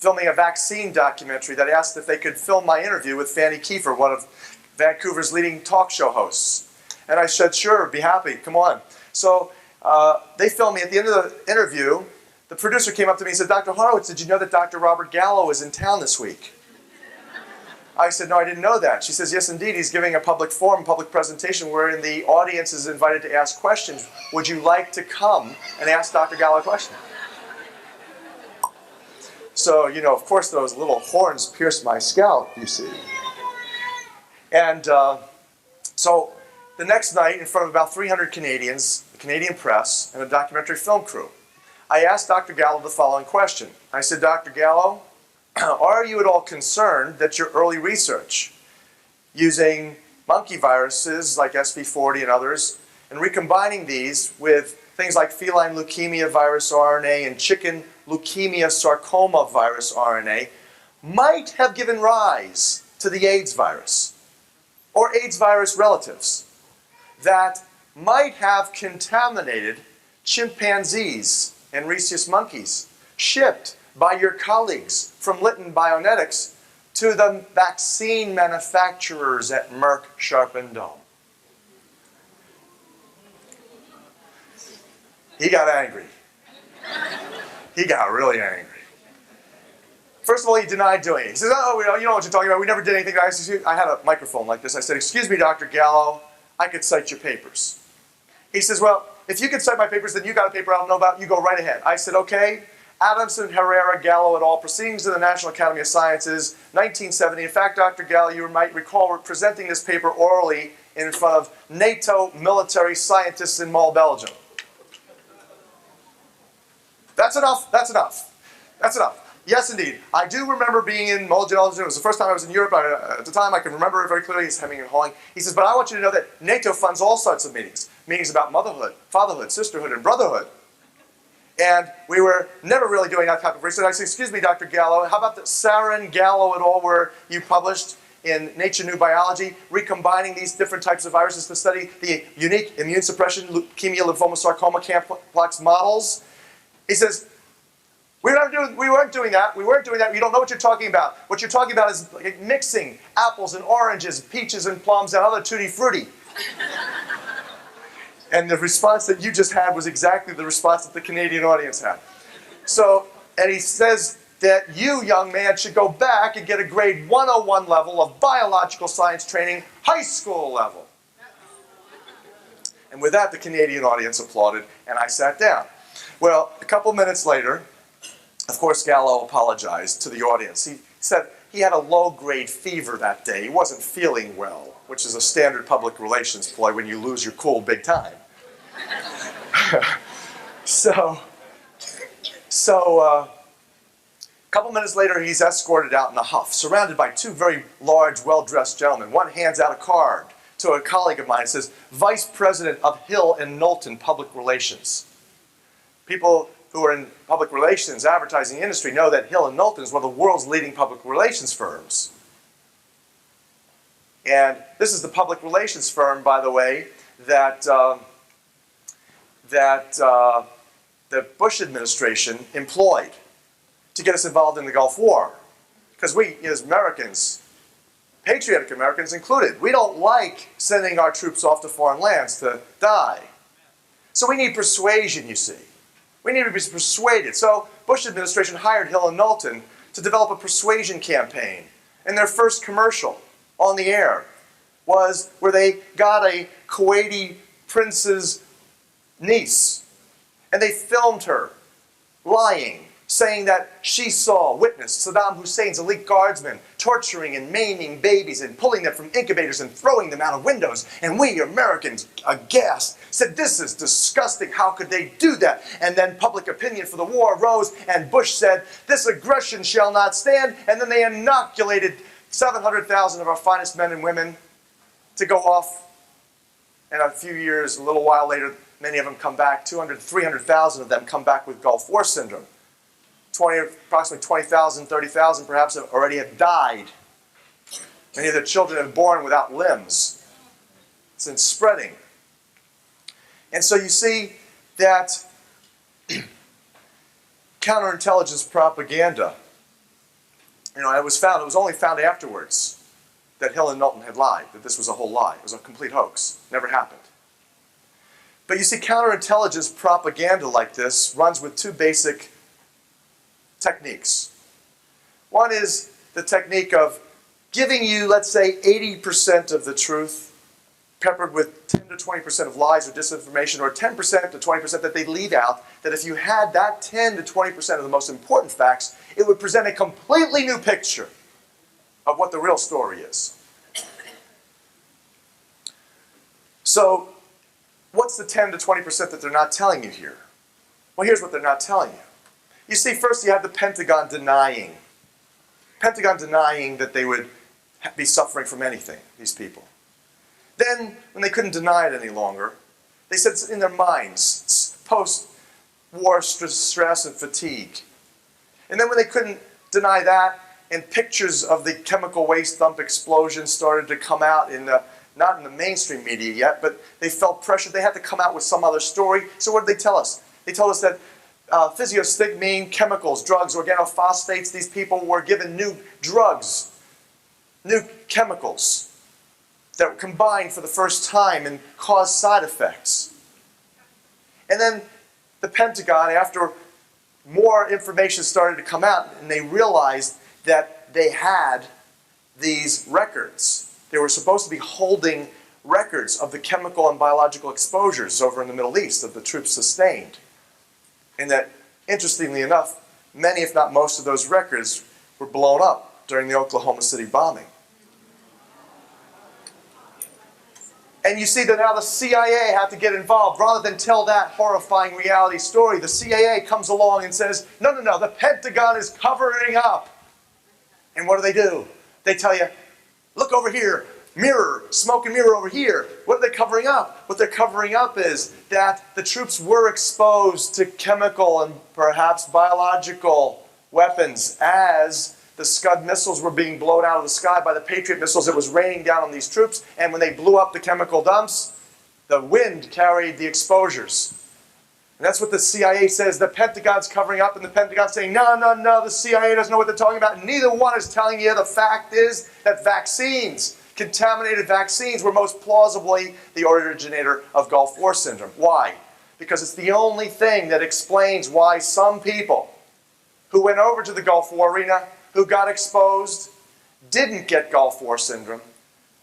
filming a vaccine documentary that asked if they could film my interview with Fanny Kiefer, one of Vancouver's leading talk show hosts. And I said, sure, be happy, come on. So they filmed me. At the end of the interview, the producer came up to me and said, Dr. Horowitz, did you know that Dr. Robert Gallo is in town this week? I said, no, I didn't know that. She says, yes, indeed, he's giving a public forum, public presentation wherein the audience is invited to ask questions. Would you like to come and ask Dr. Gallo a question? So, you know, of course, those little horns pierced my scalp, you see. And so the next night, in front of about 300 Canadians, the Canadian press, and a documentary film crew, I asked Dr. Gallo the following question. I said, Dr. Gallo, are you at all concerned that your early research using monkey viruses like SV40 and others, and recombining these with things like feline leukemia virus RNA and chicken leukemia sarcoma virus RNA might have given rise to the AIDS virus or AIDS virus relatives that might have contaminated chimpanzees and rhesus monkeys shipped by your colleagues from Lytton Bionetics to the vaccine manufacturers at Merck Sharp and Dohme? He got angry. He got really angry. First of all, he denied doing it. He says, oh, you know what you're talking about. We never did anything. I had a microphone like this. I said, excuse me, Dr. Gallo, I could cite your papers. He says, well, if you can cite my papers, then you got a paper I don't know about. You go right ahead. I said, okay. Adamson, Herrera, Gallo et al. Proceedings of the National Academy of Sciences, 1970. In fact, Dr. Gallo, you might recall presenting this paper orally in front of NATO military scientists in Mol, Belgium. That's enough. That's enough. That's enough. Yes, indeed. I do remember being in Mol, Belgium. It was the first time I was in Europe. At the time, I can remember it very clearly. He's hemming and hawing. He says, but I want you to know that NATO funds all sorts of meetings. Meetings about motherhood, fatherhood, sisterhood, and brotherhood. And we were never really doing that type of research. I said, excuse me, Dr. Gallo, how about the Sarin, Gallo et al., where you published in Nature New Biology, recombining these different types of viruses to study the unique immune suppression, leukemia, lymphoma, sarcoma, complex models? He says, we weren't doing that. We weren't doing that. You don't know what you're talking about. What you're talking about is mixing apples and oranges, peaches and plums, and other tutti frutti. And the response that you just had was exactly the response that the Canadian audience had. So, and he says that you, young man, should go back and get a grade 101 level of biological science training, high school level. And with that, the Canadian audience applauded, and I sat down. Well, a couple minutes later, of course, Gallo apologized to the audience. He said he had a low-grade fever that day. He wasn't feeling well, which is a standard public relations ploy when you lose your cool big time. So a couple minutes later, he's escorted out in a huff, surrounded by two very large, well-dressed gentlemen. One hands out a card to a colleague of mine and says, Vice President of Hill and Knowlton Public Relations. People who are in public relations, advertising industry, know that Hill and Knowlton is one of the world's leading public relations firms. And this is the public relations firm, by the way, that the Bush administration employed to get us involved in the Gulf War. Because we, as Americans, patriotic Americans included, we don't like sending our troops off to foreign lands to die. So we need persuasion, you see. We need to be persuaded. So Bush administration hired Hill and Knowlton to develop a persuasion campaign. And their first commercial on the air was where they got a Kuwaiti prince's niece, and they filmed her lying, saying that she witnessed Saddam Hussein's elite guardsmen torturing and maiming babies and pulling them from incubators and throwing them out of windows. And we Americans, aghast, said, this is disgusting. How could they do that? And then public opinion for the war rose, and Bush said, this aggression shall not stand. And then they inoculated 700,000 of our finest men and women to go off. And a few years, a little while later, many of them come back. 200,000, 300,000 of them come back with Gulf War syndrome. Approximately 20,000, 30,000 perhaps already have died. Many of their children have been born without limbs. It's in spreading. And so you see that counterintelligence propaganda it was only found afterwards that Hill and Knowlton had lied, that this was a whole lie. It was a complete hoax. Never happened. But you see, counterintelligence propaganda like this runs with two basic techniques. One is the technique of giving you, let's say, 80% of the truth, peppered with 10 to 20% of lies or disinformation, or 10% to 20% that they leave out, that if you had that 10 to 20% of the most important facts, it would present a completely new picture of what the real story is. So, what's the 10 to 20% that they're not telling you here? Well, here's what they're not telling you. You see, first you have the Pentagon denying. Pentagon denying that they would be suffering from anything, these people. Then, when they couldn't deny it any longer, they said it's in their minds, post-war stress and fatigue. And then when they couldn't deny that, and pictures of the chemical waste dump explosion started to come out not in the mainstream media yet, but they felt pressure. They had to come out with some other story. So what did they tell us? They told us that physiostigmine, chemicals, drugs, organophosphates, these people were given new drugs, new chemicals that were combined for the first time and caused side effects. And then the Pentagon, after more information started to come out, and they realized that they had these records. They were supposed to be holding records of the chemical and biological exposures over in the Middle East that the troops sustained. And that, interestingly enough, many, if not most of those records were blown up during the Oklahoma City bombing. And you see that now the CIA had to get involved. Rather than tell that horrifying reality story, the CIA comes along and says, no, no, no, the Pentagon is covering up. And what do? They tell you, look over here, mirror, smoke and mirror over here. What are they covering up? What they're covering up is that the troops were exposed to chemical and perhaps biological weapons as the Scud missiles were being blown out of the sky by the Patriot missiles. It was raining down on these troops, and when they blew up the chemical dumps, the wind carried the exposures. And that's what the CIA says. The Pentagon's covering up, and the Pentagon's saying, no, no, no, the CIA doesn't know what they're talking about. And neither one is telling you the fact is that vaccines, contaminated vaccines, were most plausibly the originator of Gulf War syndrome. Why? Because it's the only thing that explains why some people who went over to the Gulf War arena, who got exposed, didn't get Gulf War syndrome,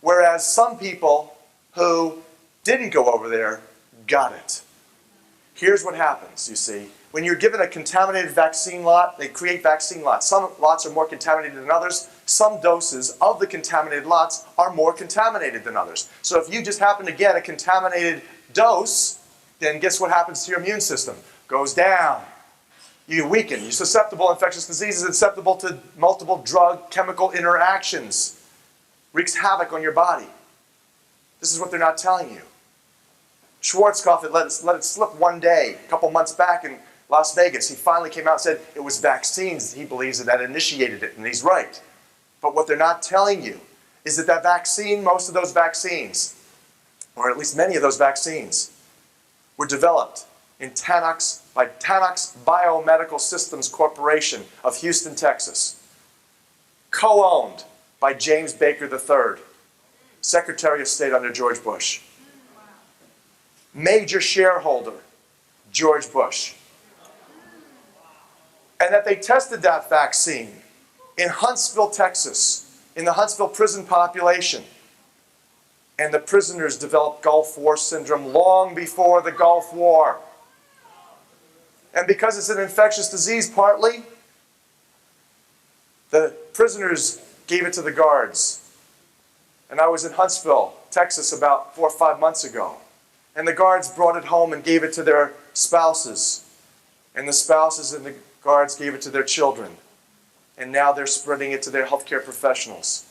whereas some people who didn't go over there got it. Here's what happens, you see. When you're given a contaminated vaccine lot, they create vaccine lots. Some lots are more contaminated than others. Some doses of the contaminated lots are more contaminated than others. So if you just happen to get a contaminated dose, then guess what happens to your immune system? Goes down. You weaken. You're susceptible to infectious diseases, susceptible to multiple drug chemical interactions. Wreaks havoc on your body. This is what they're not telling you. Schwarzkopf had let it slip one day, a couple months back in Las Vegas. He finally came out and said it was vaccines, he believes, that initiated it, and he's right. But what they're not telling you is that that vaccine, most of those vaccines, or at least many of those vaccines, were developed in by Tanox Biomedical Systems Corporation of Houston, Texas. Co-owned by James Baker III, Secretary of State under George Bush. Major shareholder, George Bush. And that they tested that vaccine in Huntsville, Texas, in the Huntsville prison population. And the prisoners developed Gulf War syndrome long before the Gulf War. And because it's an infectious disease partly, the prisoners gave it to the guards. And I was in Huntsville, Texas about 4 or 5 months ago. And the guards brought it home and gave it to their spouses. And the spouses and the guards gave it to their children. And now they're spreading it to their healthcare professionals.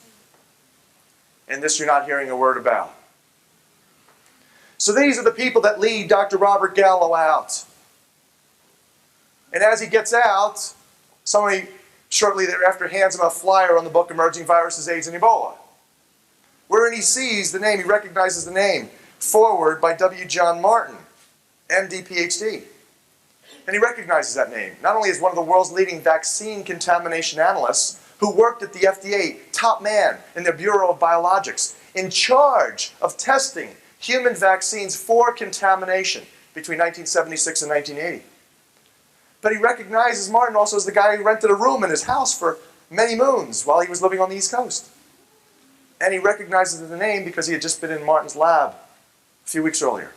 And this you're not hearing a word about. So these are the people that lead Dr. Robert Gallo out. And as he gets out, somebody shortly thereafter hands him a flyer on the book Emerging Viruses, AIDS, and Ebola. Wherein he sees the name, he recognizes the name, forward by W. John Martin, MD, PhD. And he recognizes that name, not only as one of the world's leading vaccine contamination analysts, who worked at the FDA, top man in their Bureau of Biologics, in charge of testing human vaccines for contamination between 1976 and 1980. But he recognizes Martin also as the guy who rented a room in his house for many moons while he was living on the East Coast. And he recognizes the name because he had just been in Martin's lab a few weeks earlier,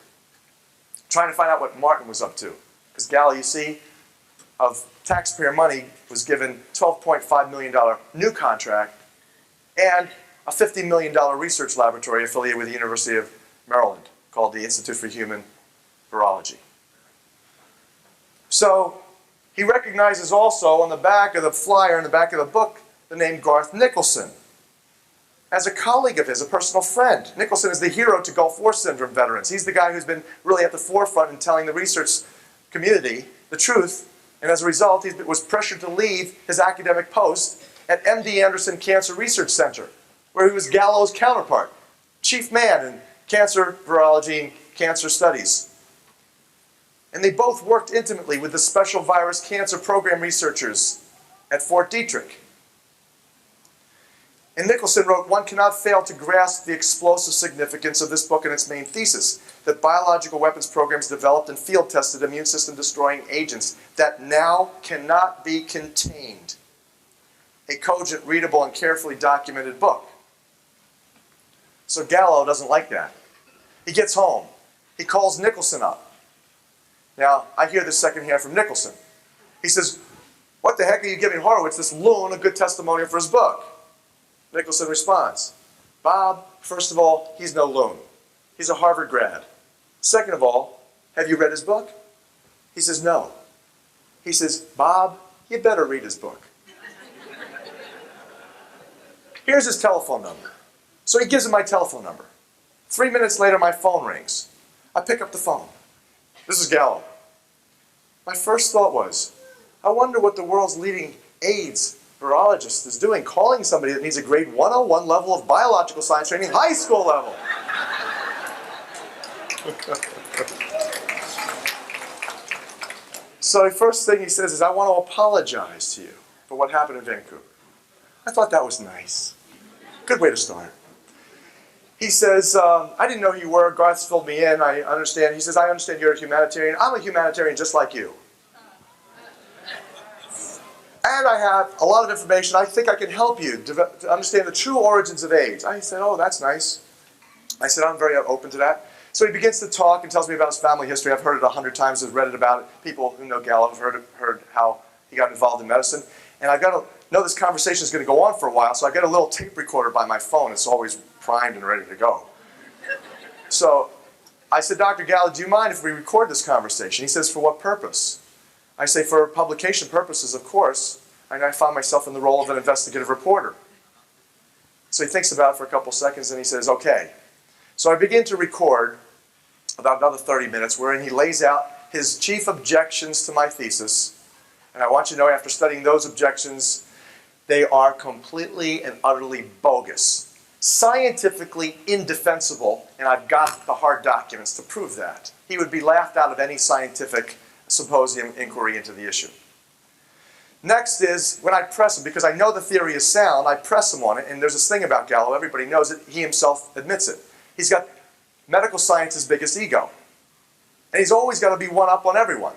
trying to find out what Martin was up to. Because Gallo, you see, of taxpayer money, was given $12.5 million new contract and a $50 million research laboratory affiliated with the University of Maryland called the Institute for Human Virology. So he recognizes also on the back of the flyer, in the back of the book, the name Garth Nicholson as a colleague of his, a personal friend. Nicholson is the hero to Gulf War syndrome veterans. He's the guy who's been really at the forefront in telling the research community the truth, and as a result, he was pressured to leave his academic post at MD Anderson Cancer Research Center, where he was Gallo's counterpart, chief man in cancer virology and cancer studies. And they both worked intimately with the Special Virus Cancer Program researchers at Fort Detrick. And Nicholson wrote, "One cannot fail to grasp the explosive significance of this book and its main thesis, that biological weapons programs developed and field-tested immune system-destroying agents that now cannot be contained. A cogent, readable, and carefully documented book." So Gallo doesn't like that. He gets home. He calls Nicholson up. Now, I hear this secondhand from Nicholson. He says, "What the heck are you giving Horowitz, this loon, a good testimonial for his book?" Nicholson responds, "Bob, first of all, he's no loon. He's a Harvard grad. Second of all, have you read his book?" He says, "No." He says, "Bob, you better read his book." Here's his telephone number. So he gives him my telephone number. 3 minutes later, my phone rings. I pick up the phone. This is Gallo. My first thought was, I wonder what the world's leading AIDS virologist is doing, calling somebody that needs a grade 101 level of biological science training, high school level. So the first thing he says is, "I want to apologize to you for what happened in Vancouver." I thought that was nice. Good way to start. He says, "I didn't know who you were. Garth's filled me in. I understand." He says, "I understand you're a humanitarian. I'm a humanitarian just like you. And I have a lot of information. I think I can help you to understand the true origins of AIDS." I said, "Oh, that's nice." I said, "I'm very open to that." So he begins to talk and tells me about his family history. I've heard it 100 times. I've read it about it. People who know Gallo have heard how he got involved in medicine. And I've got to know this conversation is going to go on for a while, so I get a little tape recorder by my phone. It's always primed and ready to go. So I said, "Dr. Gallo, do you mind if we record this conversation?" He says, "For what purpose?" I say, "For publication purposes, of course." And I found myself in the role of an investigative reporter. So he thinks about it for a couple seconds and he says, "Okay." So I begin to record about another 30 minutes wherein he lays out his chief objections to my thesis. And I want you to know, after studying those objections, they are completely and utterly bogus, scientifically indefensible, and I've got the hard documents to prove that. He would be laughed out of any scientific symposium inquiry into the issue. Next is, when I press him, because I know the theory is sound, I press him on it, and there's this thing about Gallo, everybody knows it, he himself admits it. He's got medical science's biggest ego. And he's always got to be one up on everyone.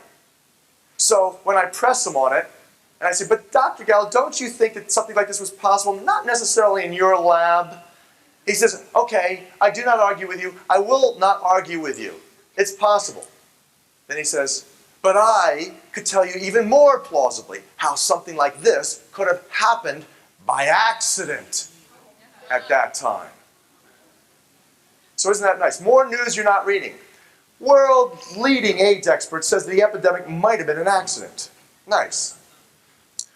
So when I press him on it, and I say, "But Dr. Gallo, don't you think that something like this was possible, not necessarily in your lab?" He says, "Okay, I do not argue with you. I will not argue with you. It's possible." Then he says, "But I could tell you even more plausibly how something like this could have happened by accident at that time." So isn't that nice? More news you're not reading. World-leading AIDS expert says the epidemic might have been an accident. Nice.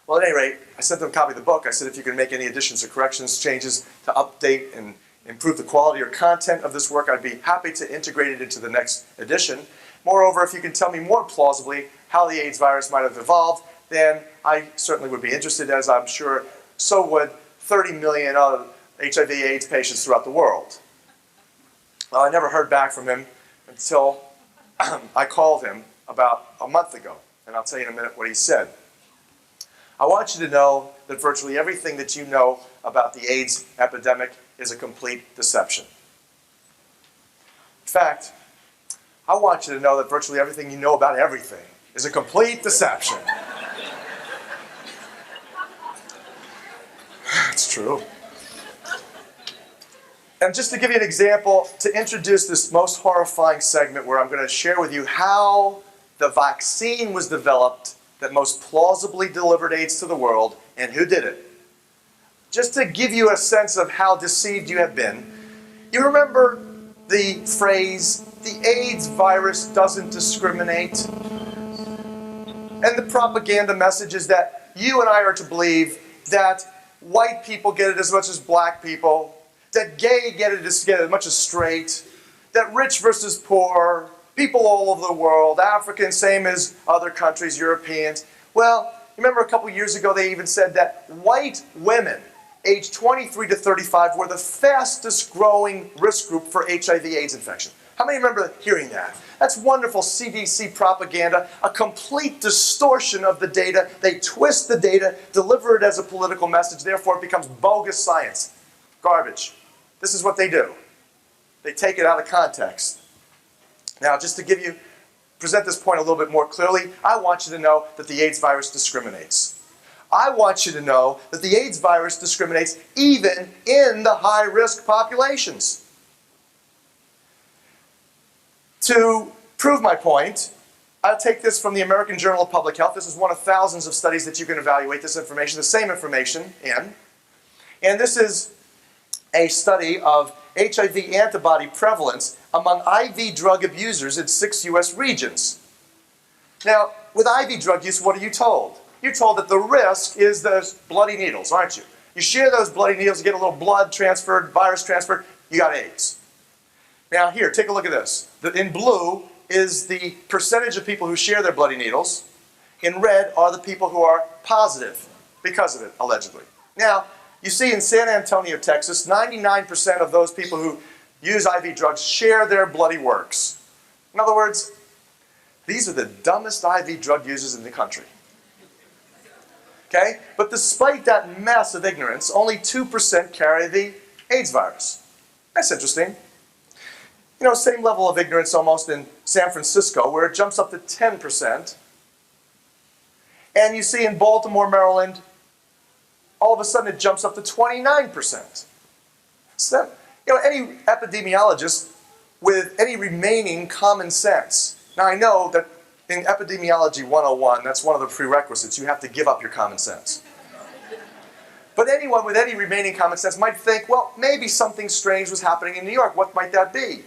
Well, at any rate, I sent them a copy of the book. I said, if you can make any additions or corrections, changes to update and improve the quality or content of this work, I'd be happy to integrate it into the next edition. Moreover, if you can tell me more plausibly how the AIDS virus might have evolved, then I certainly would be interested, as I'm sure so would 30 million other HIV/AIDS patients throughout the world. Well, I never heard back from him until I called him about a month ago, and I'll tell you in a minute what he said. I want you to know that virtually everything that you know about the AIDS epidemic is a complete deception. In fact, I want you to know that virtually everything you know about everything is a complete deception. It's true. And just to give you an example, to introduce this most horrifying segment where I'm going to share with you how the vaccine was developed that most plausibly delivered AIDS to the world and who did it. Just to give you a sense of how deceived you have been, you remember the phrase, the AIDS virus doesn't discriminate? And the propaganda message is that you and I are to believe that white people get it as much as black people, that gay get it as much as straight, that rich versus poor, people all over the world, Africans, same as other countries, Europeans. Well, remember a couple years ago they even said that white women aged 23 to 35 were the fastest growing risk group for HIV/AIDS infection. How many remember hearing that? That's wonderful CDC propaganda, a complete distortion of the data. They twist the data, deliver it as a political message, therefore it becomes bogus science. Garbage. This is what they do. They take it out of context. Now, just to present this point a little bit more clearly, I want you to know that the AIDS virus discriminates. I want you to know that the AIDS virus discriminates even in the high-risk populations. To prove my point, I'll take this from the American Journal of Public Health. This is one of thousands of studies that you can evaluate this information, the same information in. And this is a study of HIV antibody prevalence among IV drug abusers in 6 U.S. regions. Now, with IV drug use, what are you told? You're told that the risk is those bloody needles, aren't you? You share those bloody needles, you get a little blood transferred, virus transferred, you got AIDS. Now here, take a look at this. In blue is the percentage of people who share their bloody needles. In red are the people who are positive because of it, allegedly. Now, you see in San Antonio, Texas, 99% of those people who use IV drugs share their bloody works. In other words, these are the dumbest IV drug users in the country. Okay? But despite that massive ignorance, only 2% carry the AIDS virus. That's interesting. You know, same level of ignorance almost in San Francisco, where it jumps up to 10%. And you see in Baltimore, Maryland, all of a sudden it jumps up to 29%. So that, you know, any epidemiologist with any remaining common sense. Now I know that in Epidemiology 101, that's one of the prerequisites. You have to give up your common sense. But anyone with any remaining common sense might think, well, maybe something strange was happening in New York. What might that be?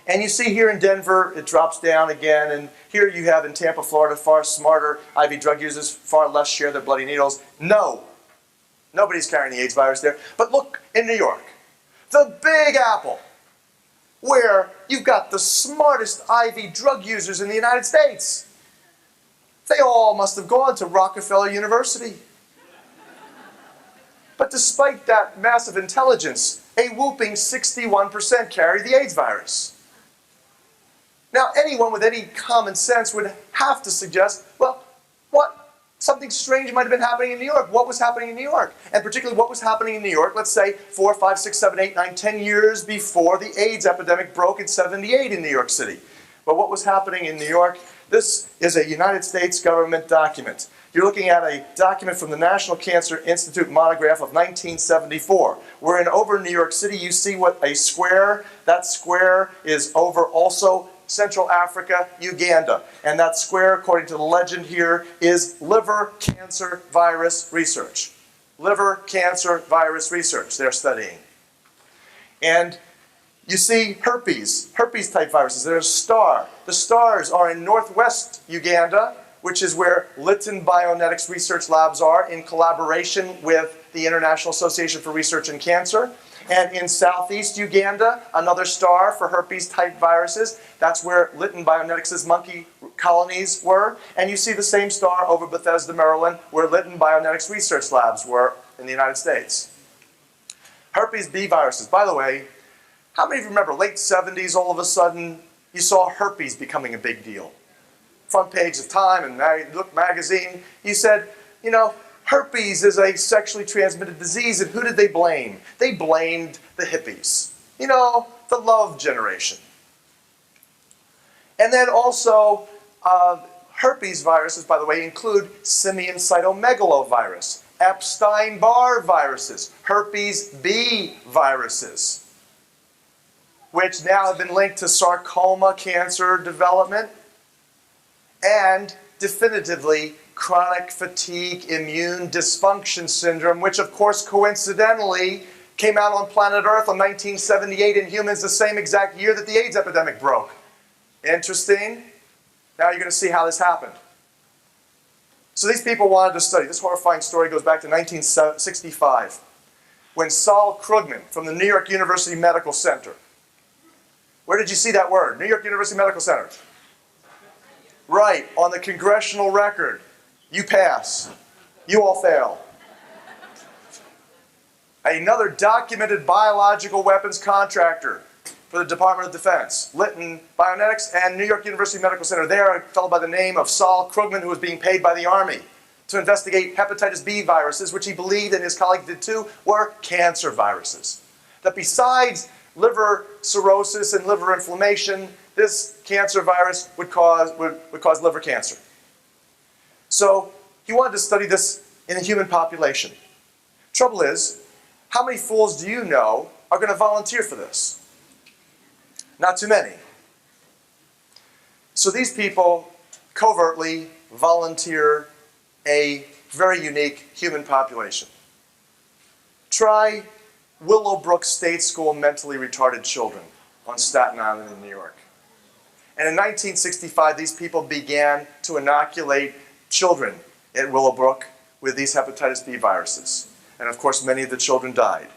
And you see here in Denver, it drops down again. And here you have in Tampa, Florida, far smarter IV drug users, far less share their bloody needles. No, nobody's carrying the AIDS virus there. But look in New York, the Big Apple, where you've got the smartest IV drug users in the United States. They all must have gone to Rockefeller University. But despite that massive intelligence, a whooping 61% carry the AIDS virus. Now, anyone with any common sense would have to suggest, well, something strange might have been happening in New York. What was happening in New York? And particularly what was happening in New York, let's say 4, 5, 6, 7, 8, 9, 10 years before the AIDS epidemic broke in '78 in New York City. But what was happening in New York? This is a United States government document. You're looking at a document from the National Cancer Institute monograph of 1974, where over in New York City you see what a square, that square is over also Central Africa, Uganda. And that square, according to the legend here, is liver cancer virus research. Liver cancer virus research they're studying. And you see herpes type viruses. There's a star. The stars are in northwest Uganda, which is where Lytton Bionetics research labs are in collaboration with the International Association for Research in Cancer. And in southeast Uganda, another star for herpes-type viruses. That's where Lytton Bionetics' monkey colonies were. And you see the same star over Bethesda, Maryland, where Lytton Bionetics research labs were in the United States. Herpes B viruses. By the way, how many of you remember late 70s, all of a sudden, you saw herpes becoming a big deal? Front page of Time and Look magazine, you said, you know, herpes is a sexually transmitted disease, and who did they blame? They blamed the hippies. You know, the love generation. And then also, herpes viruses, by the way, include simian cytomegalovirus, Epstein-Barr viruses, herpes B viruses, which now have been linked to sarcoma cancer development and definitively chronic fatigue immune dysfunction syndrome, which of course coincidentally came out on planet Earth in 1978 in humans the same exact year that the AIDS epidemic broke. Interesting. Now you're going to see how this happened. So these people wanted to study. This horrifying story goes back to 1965, when Saul Krugman from the New York University Medical Center. Where did you see that word? New York University Medical Center. Right, on the congressional record. You pass. You all fail. Another documented biological weapons contractor for the Department of Defense, Lytton Bionetics and New York University Medical Center. There, a fellow by the name of Saul Krugman, who was being paid by the Army to investigate hepatitis B viruses, which he believed, and his colleagues did too, were cancer viruses. That besides liver cirrhosis and liver inflammation, this cancer virus would cause liver cancer. So he wanted to study this in the human population. Trouble is, how many fools do you know are going to volunteer for this? Not too many. So these people covertly volunteer a very unique human population. Try Willowbrook State School mentally retarded children on Staten Island in New York. And in 1965, these people began to inoculate children at Willowbrook with these hepatitis B viruses. And of course, many of the children died.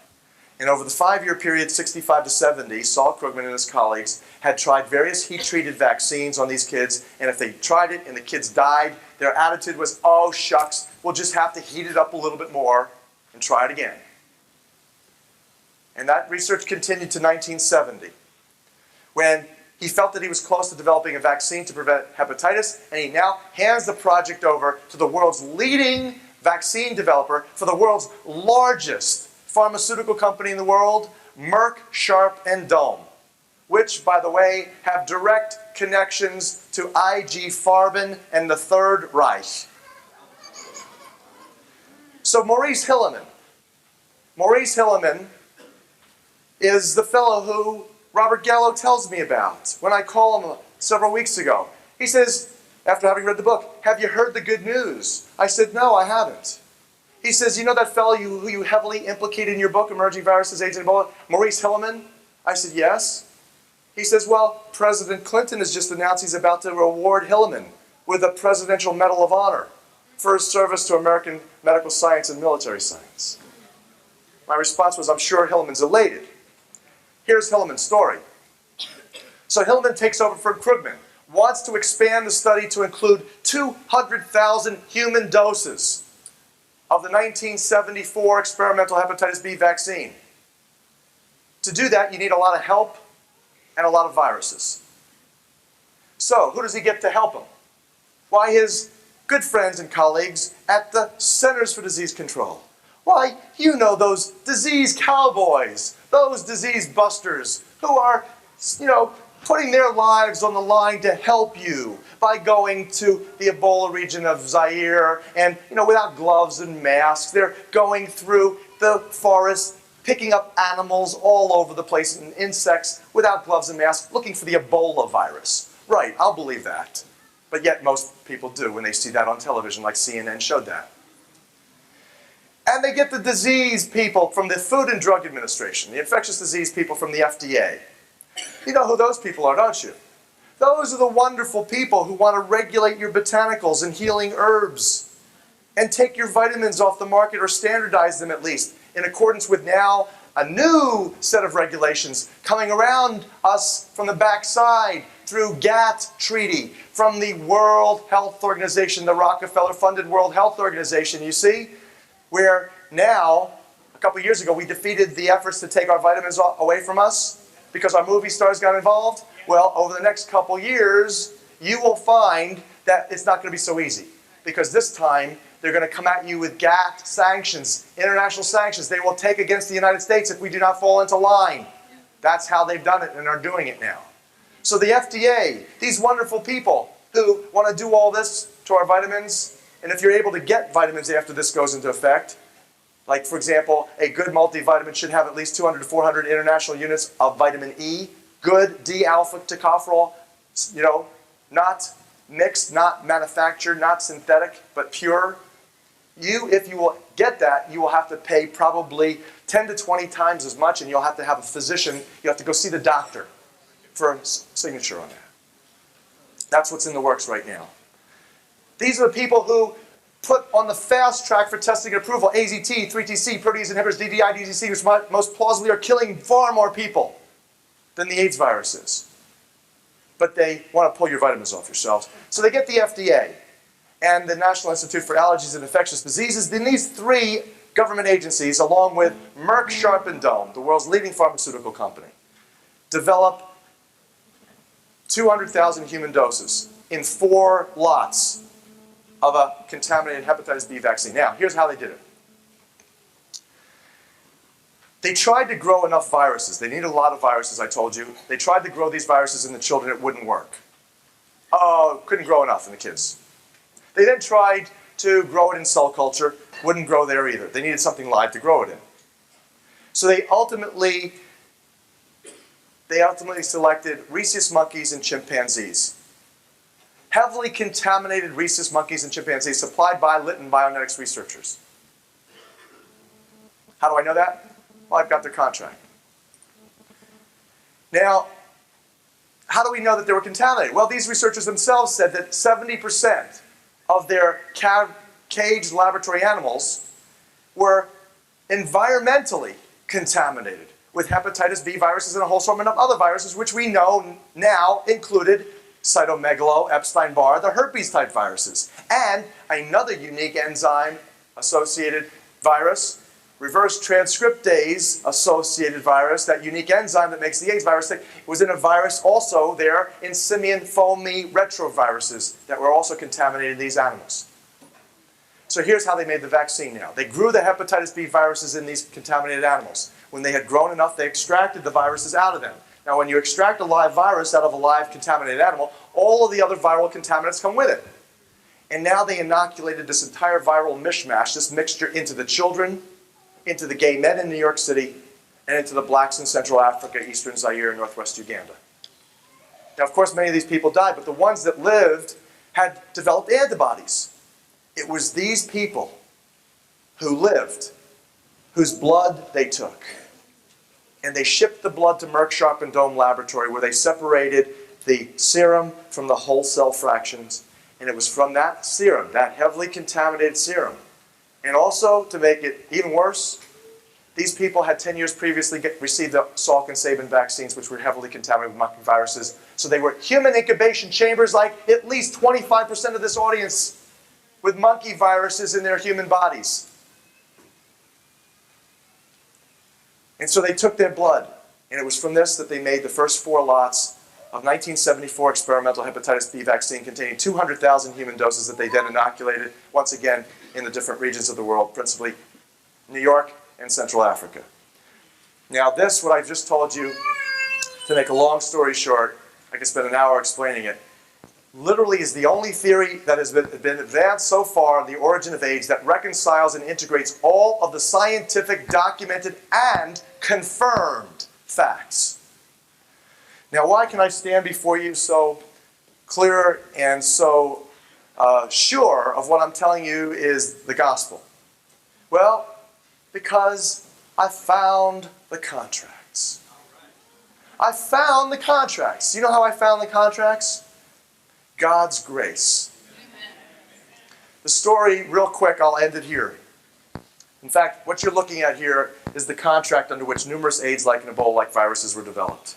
And over the 5-year period, 65 to 70, Saul Krugman and his colleagues had tried various heat-treated vaccines on these kids, and if they tried it and the kids died, their attitude was, oh shucks, we'll just have to heat it up a little bit more and try it again. And that research continued to 1970, when he felt that he was close to developing a vaccine to prevent hepatitis, and he now hands the project over to the world's leading vaccine developer for the world's largest pharmaceutical company in the world, Merck, Sharp, and Dohme, which, by the way, have direct connections to IG Farben and the Third Reich. So Maurice Hilleman is the fellow who Robert Gallo tells me about when I call him several weeks ago. He says, after having read the book, have you heard the good news? I said, no, I haven't. He says, you know that fellow who you heavily implicate in your book, Emerging Viruses, AIDS, and Ebola, Maurice Hilleman? I said, yes. He says, well, President Clinton has just announced he's about to reward Hilleman with the Presidential Medal of Honor for his service to American medical science and military science. My response was, I'm sure Hilleman's elated. Here's Hilleman's story. So Hilleman takes over for Krugman, wants to expand the study to include 200,000 human doses of the 1974 experimental hepatitis B vaccine. To do that, you need a lot of help and a lot of viruses. So, who does he get to help him? Why, his good friends and colleagues at the Centers for Disease Control. Why, you know, those disease cowboys, those disease busters who are, you know, putting their lives on the line to help you by going to the Ebola region of Zaire and, you know, without gloves and masks. They're going through the forest, picking up animals all over the place and insects without gloves and masks, looking for the Ebola virus. Right, I'll believe that. But yet most people do when they see that on television, like CNN showed that. And they get the disease people from the Food and Drug Administration, the infectious disease people from the FDA. You know who those people are, don't you? Those are the wonderful people who want to regulate your botanicals and healing herbs and take your vitamins off the market, or standardize them at least, in accordance with now a new set of regulations coming around us from the backside through GATT treaty, from the World Health Organization, the Rockefeller-funded World Health Organization, you see, where now, a couple years ago, we defeated the efforts to take our vitamins away from us because our movie stars got involved. Well, over the next couple years, you will find that it's not going to be so easy, because this time They're going to come at you with GATT sanctions, international sanctions they will take against the United States if we do not fall into line. That's how they've done it and are doing it now. So the FDA, these wonderful people who want to do all this to our vitamins, and if you're able to get vitamins after this goes into effect, like for example, a good multivitamin should have at least 200 to 400 international units of vitamin E, good D-alpha tocopherol, not mixed, not manufactured, not synthetic, but pure. If you will get that, you will have to pay probably 10 to 20 times as much, and you'll have to have a physician, you have to go see the doctor for a signature on that. That's what's in the works right now. These are the people who put on the fast track for testing and approval AZT, 3TC, protease inhibitors, DDI, DDC, which most plausibly are killing far more people than the AIDS virus is. But they want to pull your vitamins off yourselves. So they get the FDA and the National Institute for Allergies and Infectious Diseases. Then these three government agencies, along with Merck Sharp and Dohme, the world's leading pharmaceutical company, develop 200,000 human doses in 4 lots of a contaminated hepatitis B vaccine. Now, here's how they did it. They tried to grow enough viruses. They needed a lot of viruses, I told you. They tried to grow these viruses in the children. It wouldn't work. Oh, couldn't grow enough in the kids. They then tried to grow it in cell culture. Wouldn't grow there either. They needed something live to grow it in. So they ultimately selected rhesus monkeys and chimpanzees. Heavily contaminated rhesus monkeys and chimpanzees supplied by Lytton Bionetics researchers. How do I know that? Well, I've got their contract. Now, how do we know that they were contaminated? Well, these researchers themselves said that 70% of their caged laboratory animals were environmentally contaminated with hepatitis B viruses and a whole assortment of other viruses, which we know now included cytomegalo, Epstein-Barr, the herpes-type viruses, and another unique enzyme-associated virus, reverse transcriptase-associated virus, that unique enzyme that makes the AIDS virus tick, was in a virus also there in simian foamy retroviruses that were also contaminated in these animals. So here's how they made the vaccine now. They grew the hepatitis B viruses in these contaminated animals. When they had grown enough, they extracted the viruses out of them. Now, when you extract a live virus out of a live contaminated animal, all of the other viral contaminants come with it. And now they inoculated this entire viral mishmash, this mixture, into the children, into the gay men in New York City, and into the blacks in Central Africa, Eastern Zaire, and Northwest Uganda. Now, of course, many of these people died, but the ones that lived had developed antibodies. It was these people who lived, whose blood they took. And they shipped the blood to Merck Sharp and Dohme Laboratory, where they separated the serum from the whole cell fractions. And it was from that serum, that heavily contaminated serum. And also, to make it even worse, these people had 10 years previously received the Salk and Sabin vaccines, which were heavily contaminated with monkey viruses. So they were human incubation chambers, like at least 25% of this audience, with monkey viruses in their human bodies. And so they took their blood, and it was from this that they made the first 4 lots of 1974 experimental hepatitis B vaccine containing 200,000 human doses that they then inoculated, once again, in the different regions of the world, principally New York and Central Africa. Now this, what I've just told you, to make a long story short, I could spend an hour explaining it, literally is the only theory that has been advanced so far on the origin of AIDS that reconciles and integrates all of the scientific, documented, and confirmed facts. Now, why can I stand before you so clear and so sure of what I'm telling you is the gospel? Well, because I found the contracts. I found the contracts. You know how I found the contracts? God's grace. The story, real quick, I'll end it here. In fact, what you're looking at here is the contract under which numerous AIDS-like and Ebola-like viruses were developed.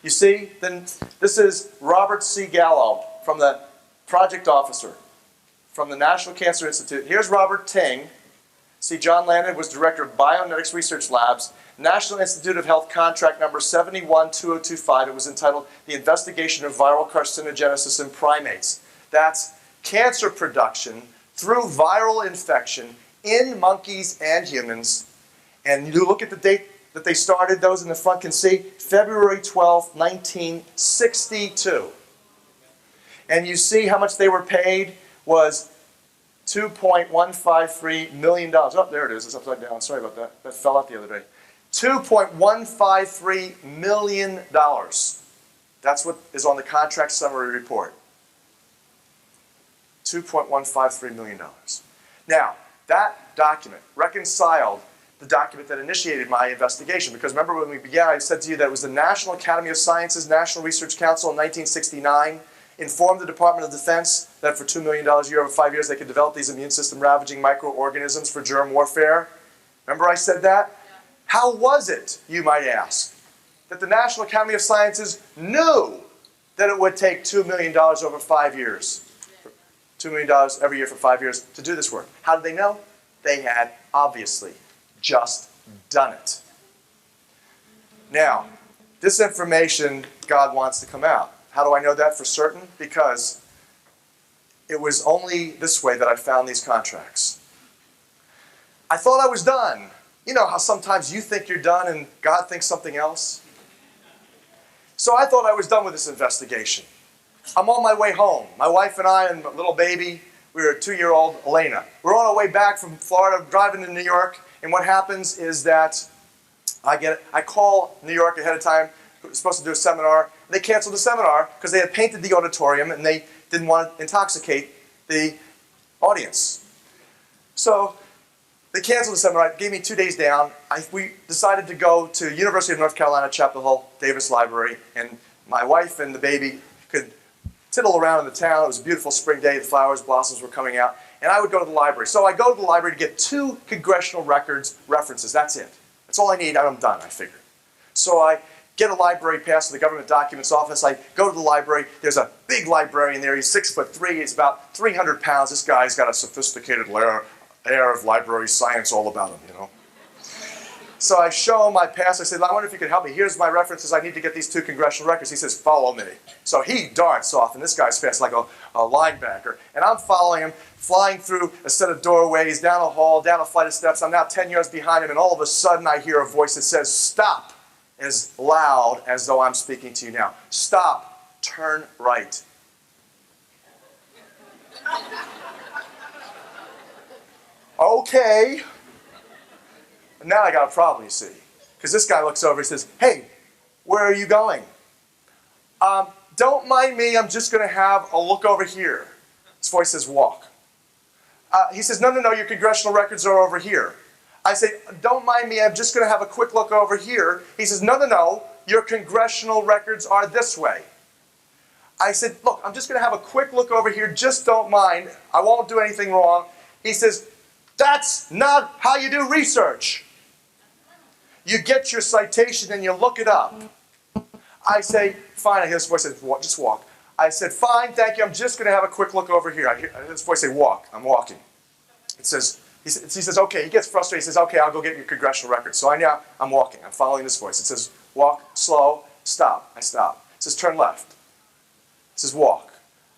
You see, then this is Robert C. Gallo, from the project officer from the National Cancer Institute. Here's Robert Ting. See, John Landon was director of Bionetics Research Labs, National Institute of Health contract number 712025. It was entitled The Investigation of Viral Carcinogenesis in Primates. That's cancer production through viral infection in monkeys and humans. And you look at the date that they started, those in the front can see, February 12, 1962. And you see how much they were paid was $2.153 million. Oh, there it is. It's upside down. Sorry about that. That fell out the other day. $2.153 million. That's what is on the contract summary report. $2.153 million. Now, that document reconciled the document that initiated my investigation. Because remember when we began, I said to you that it was the National Academy of Sciences, National Research Council in 1969 informed the Department of Defense that for $2 million a year over 5 years they could develop these immune system ravaging microorganisms for germ warfare. Remember I said that? Yeah. How was it, you might ask, that the National Academy of Sciences knew that it would take $2 million over 5 years, $2 million every year for 5 years to do this work? How did they know? They had obviously just done it. Now, this information God wants to come out. How do I know that for certain? Because it was only this way that I found these contracts. I thought I was done. You know how sometimes you think you're done and God thinks something else? So I thought I was done with this investigation. I'm on my way home. My wife and I and my little baby, we were a 2-year-old Elena. We're on our way back from Florida, driving to New York, and what happens is that I call New York ahead of time. We were supposed to do a seminar. They canceled the seminar because they had painted the auditorium and they didn't want to intoxicate the audience. So they canceled the seminar, gave me 2 days down. We decided to go to University of North Carolina, Chapel Hill, Davis Library, and my wife and the baby could tittle around in the town. It was a beautiful spring day. The flowers, blossoms were coming out. And I would go to the library. So I go to the library to get 2 congressional records references. That's it. That's all I need. I'm done, I figured. So I get a library pass to the government documents office. I go to the library. There's a big librarian there. He's 6'3". He's about 300 pounds. This guy's got a sophisticated air of library science all about him, you know. So I show him my pass. I said, I wonder if you could help me. Here's my references. I need to get these 2 congressional records. He says, follow me. So he darts off, and this guy's fast like a linebacker. And I'm following him, flying through a set of doorways, down a hall, down a flight of steps. I'm now 10 yards behind him, and all of a sudden I hear a voice that says, stop, as loud as though I'm speaking to you now. Stop. Turn right. Okay. And now I got a problem, you see. Because this guy looks over and says, hey, where are you going? Don't mind me, I'm just going to have a look over here. His voice says, walk. He says, no, your congressional records are over here. I say, don't mind me, I'm just going to have a quick look over here. He says, no, your congressional records are this way. I said, look, I'm just going to have a quick look over here, just don't mind. I won't do anything wrong. He says, that's not how you do research. You get your citation and you look it up. I say, fine. I hear this voice say, just walk. I said, fine, thank you. I'm just going to have a quick look over here. I hear this voice say, walk. I'm walking. He says, okay. He gets frustrated. He says, okay, I'll go get your congressional records. So I'm walking. I'm following this voice. It says, walk, slow, stop. I stop. It says, turn left. It says, walk.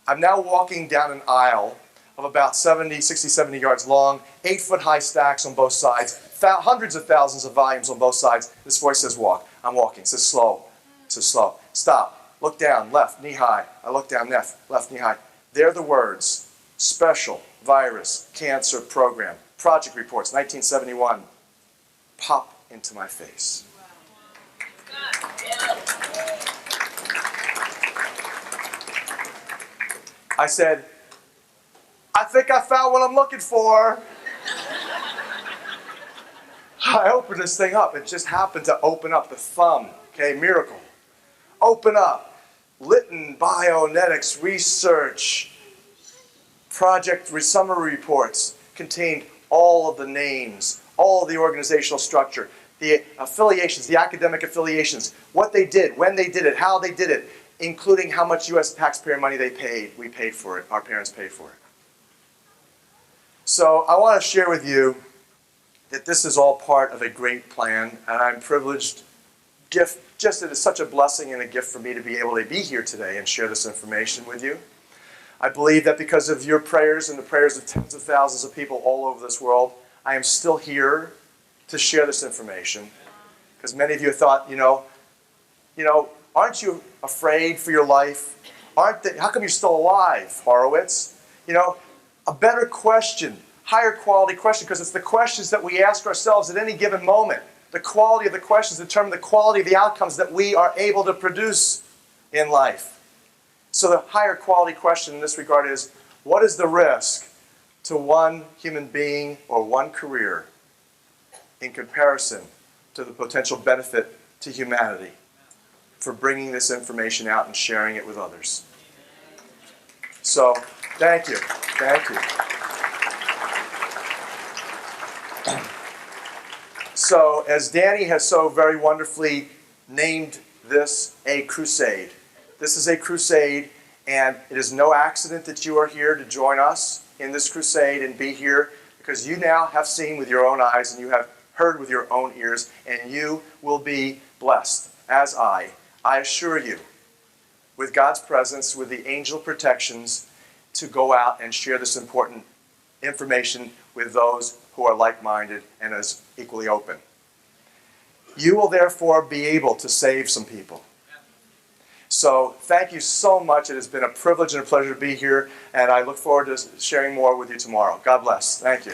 I'm now walking down an aisle of about 60, 70 yards long, 8-foot-high stacks on both sides, hundreds of thousands of volumes on both sides. This voice says, walk. I'm walking. It says, slow. It says, slow. Stop. Look down, left, knee high. I look down, left, knee high. They're the words, special virus cancer program, project reports, 1971, pop into my face. I said, I think I found what I'm looking for. I opened this thing up. It just happened to open up the thumb. Okay, miracle. Open up. Lytton Bionetics Research Project summary reports contained all of the names, all of the organizational structure, the affiliations, the academic affiliations, what they did, when they did it, how they did it, including how much U.S. taxpayer money they paid. We paid for it. Our parents paid for it. So I want to share with you that this is all part of a great plan, and I'm privileged. It is such a blessing and a gift for me to be able to be here today and share this information with you. I believe that because of your prayers and the prayers of tens of thousands of people all over this world, I am still here to share this information. Because many of you thought, aren't you afraid for your life? How come you're still alive, Horowitz? A better question, higher quality question, because it's the questions that we ask ourselves at any given moment. The quality of the questions determine the quality of the outcomes that we are able to produce in life. So the higher quality question in this regard is, what is the risk to one human being or one career in comparison to the potential benefit to humanity for bringing this information out and sharing it with others? So, thank you. Thank you. So, as Danny has so very wonderfully named this a crusade, this is a crusade, and it is no accident that you are here to join us in this crusade and be here, because you now have seen with your own eyes and you have heard with your own ears, and you will be blessed, as I assure you, with God's presence, with the angel protections, to go out and share this important information with those who are like-minded and as equally open. You will therefore be able to save some people. So thank you so much. It has been a privilege and a pleasure to be here, and I look forward to sharing more with you tomorrow. God bless. Thank you.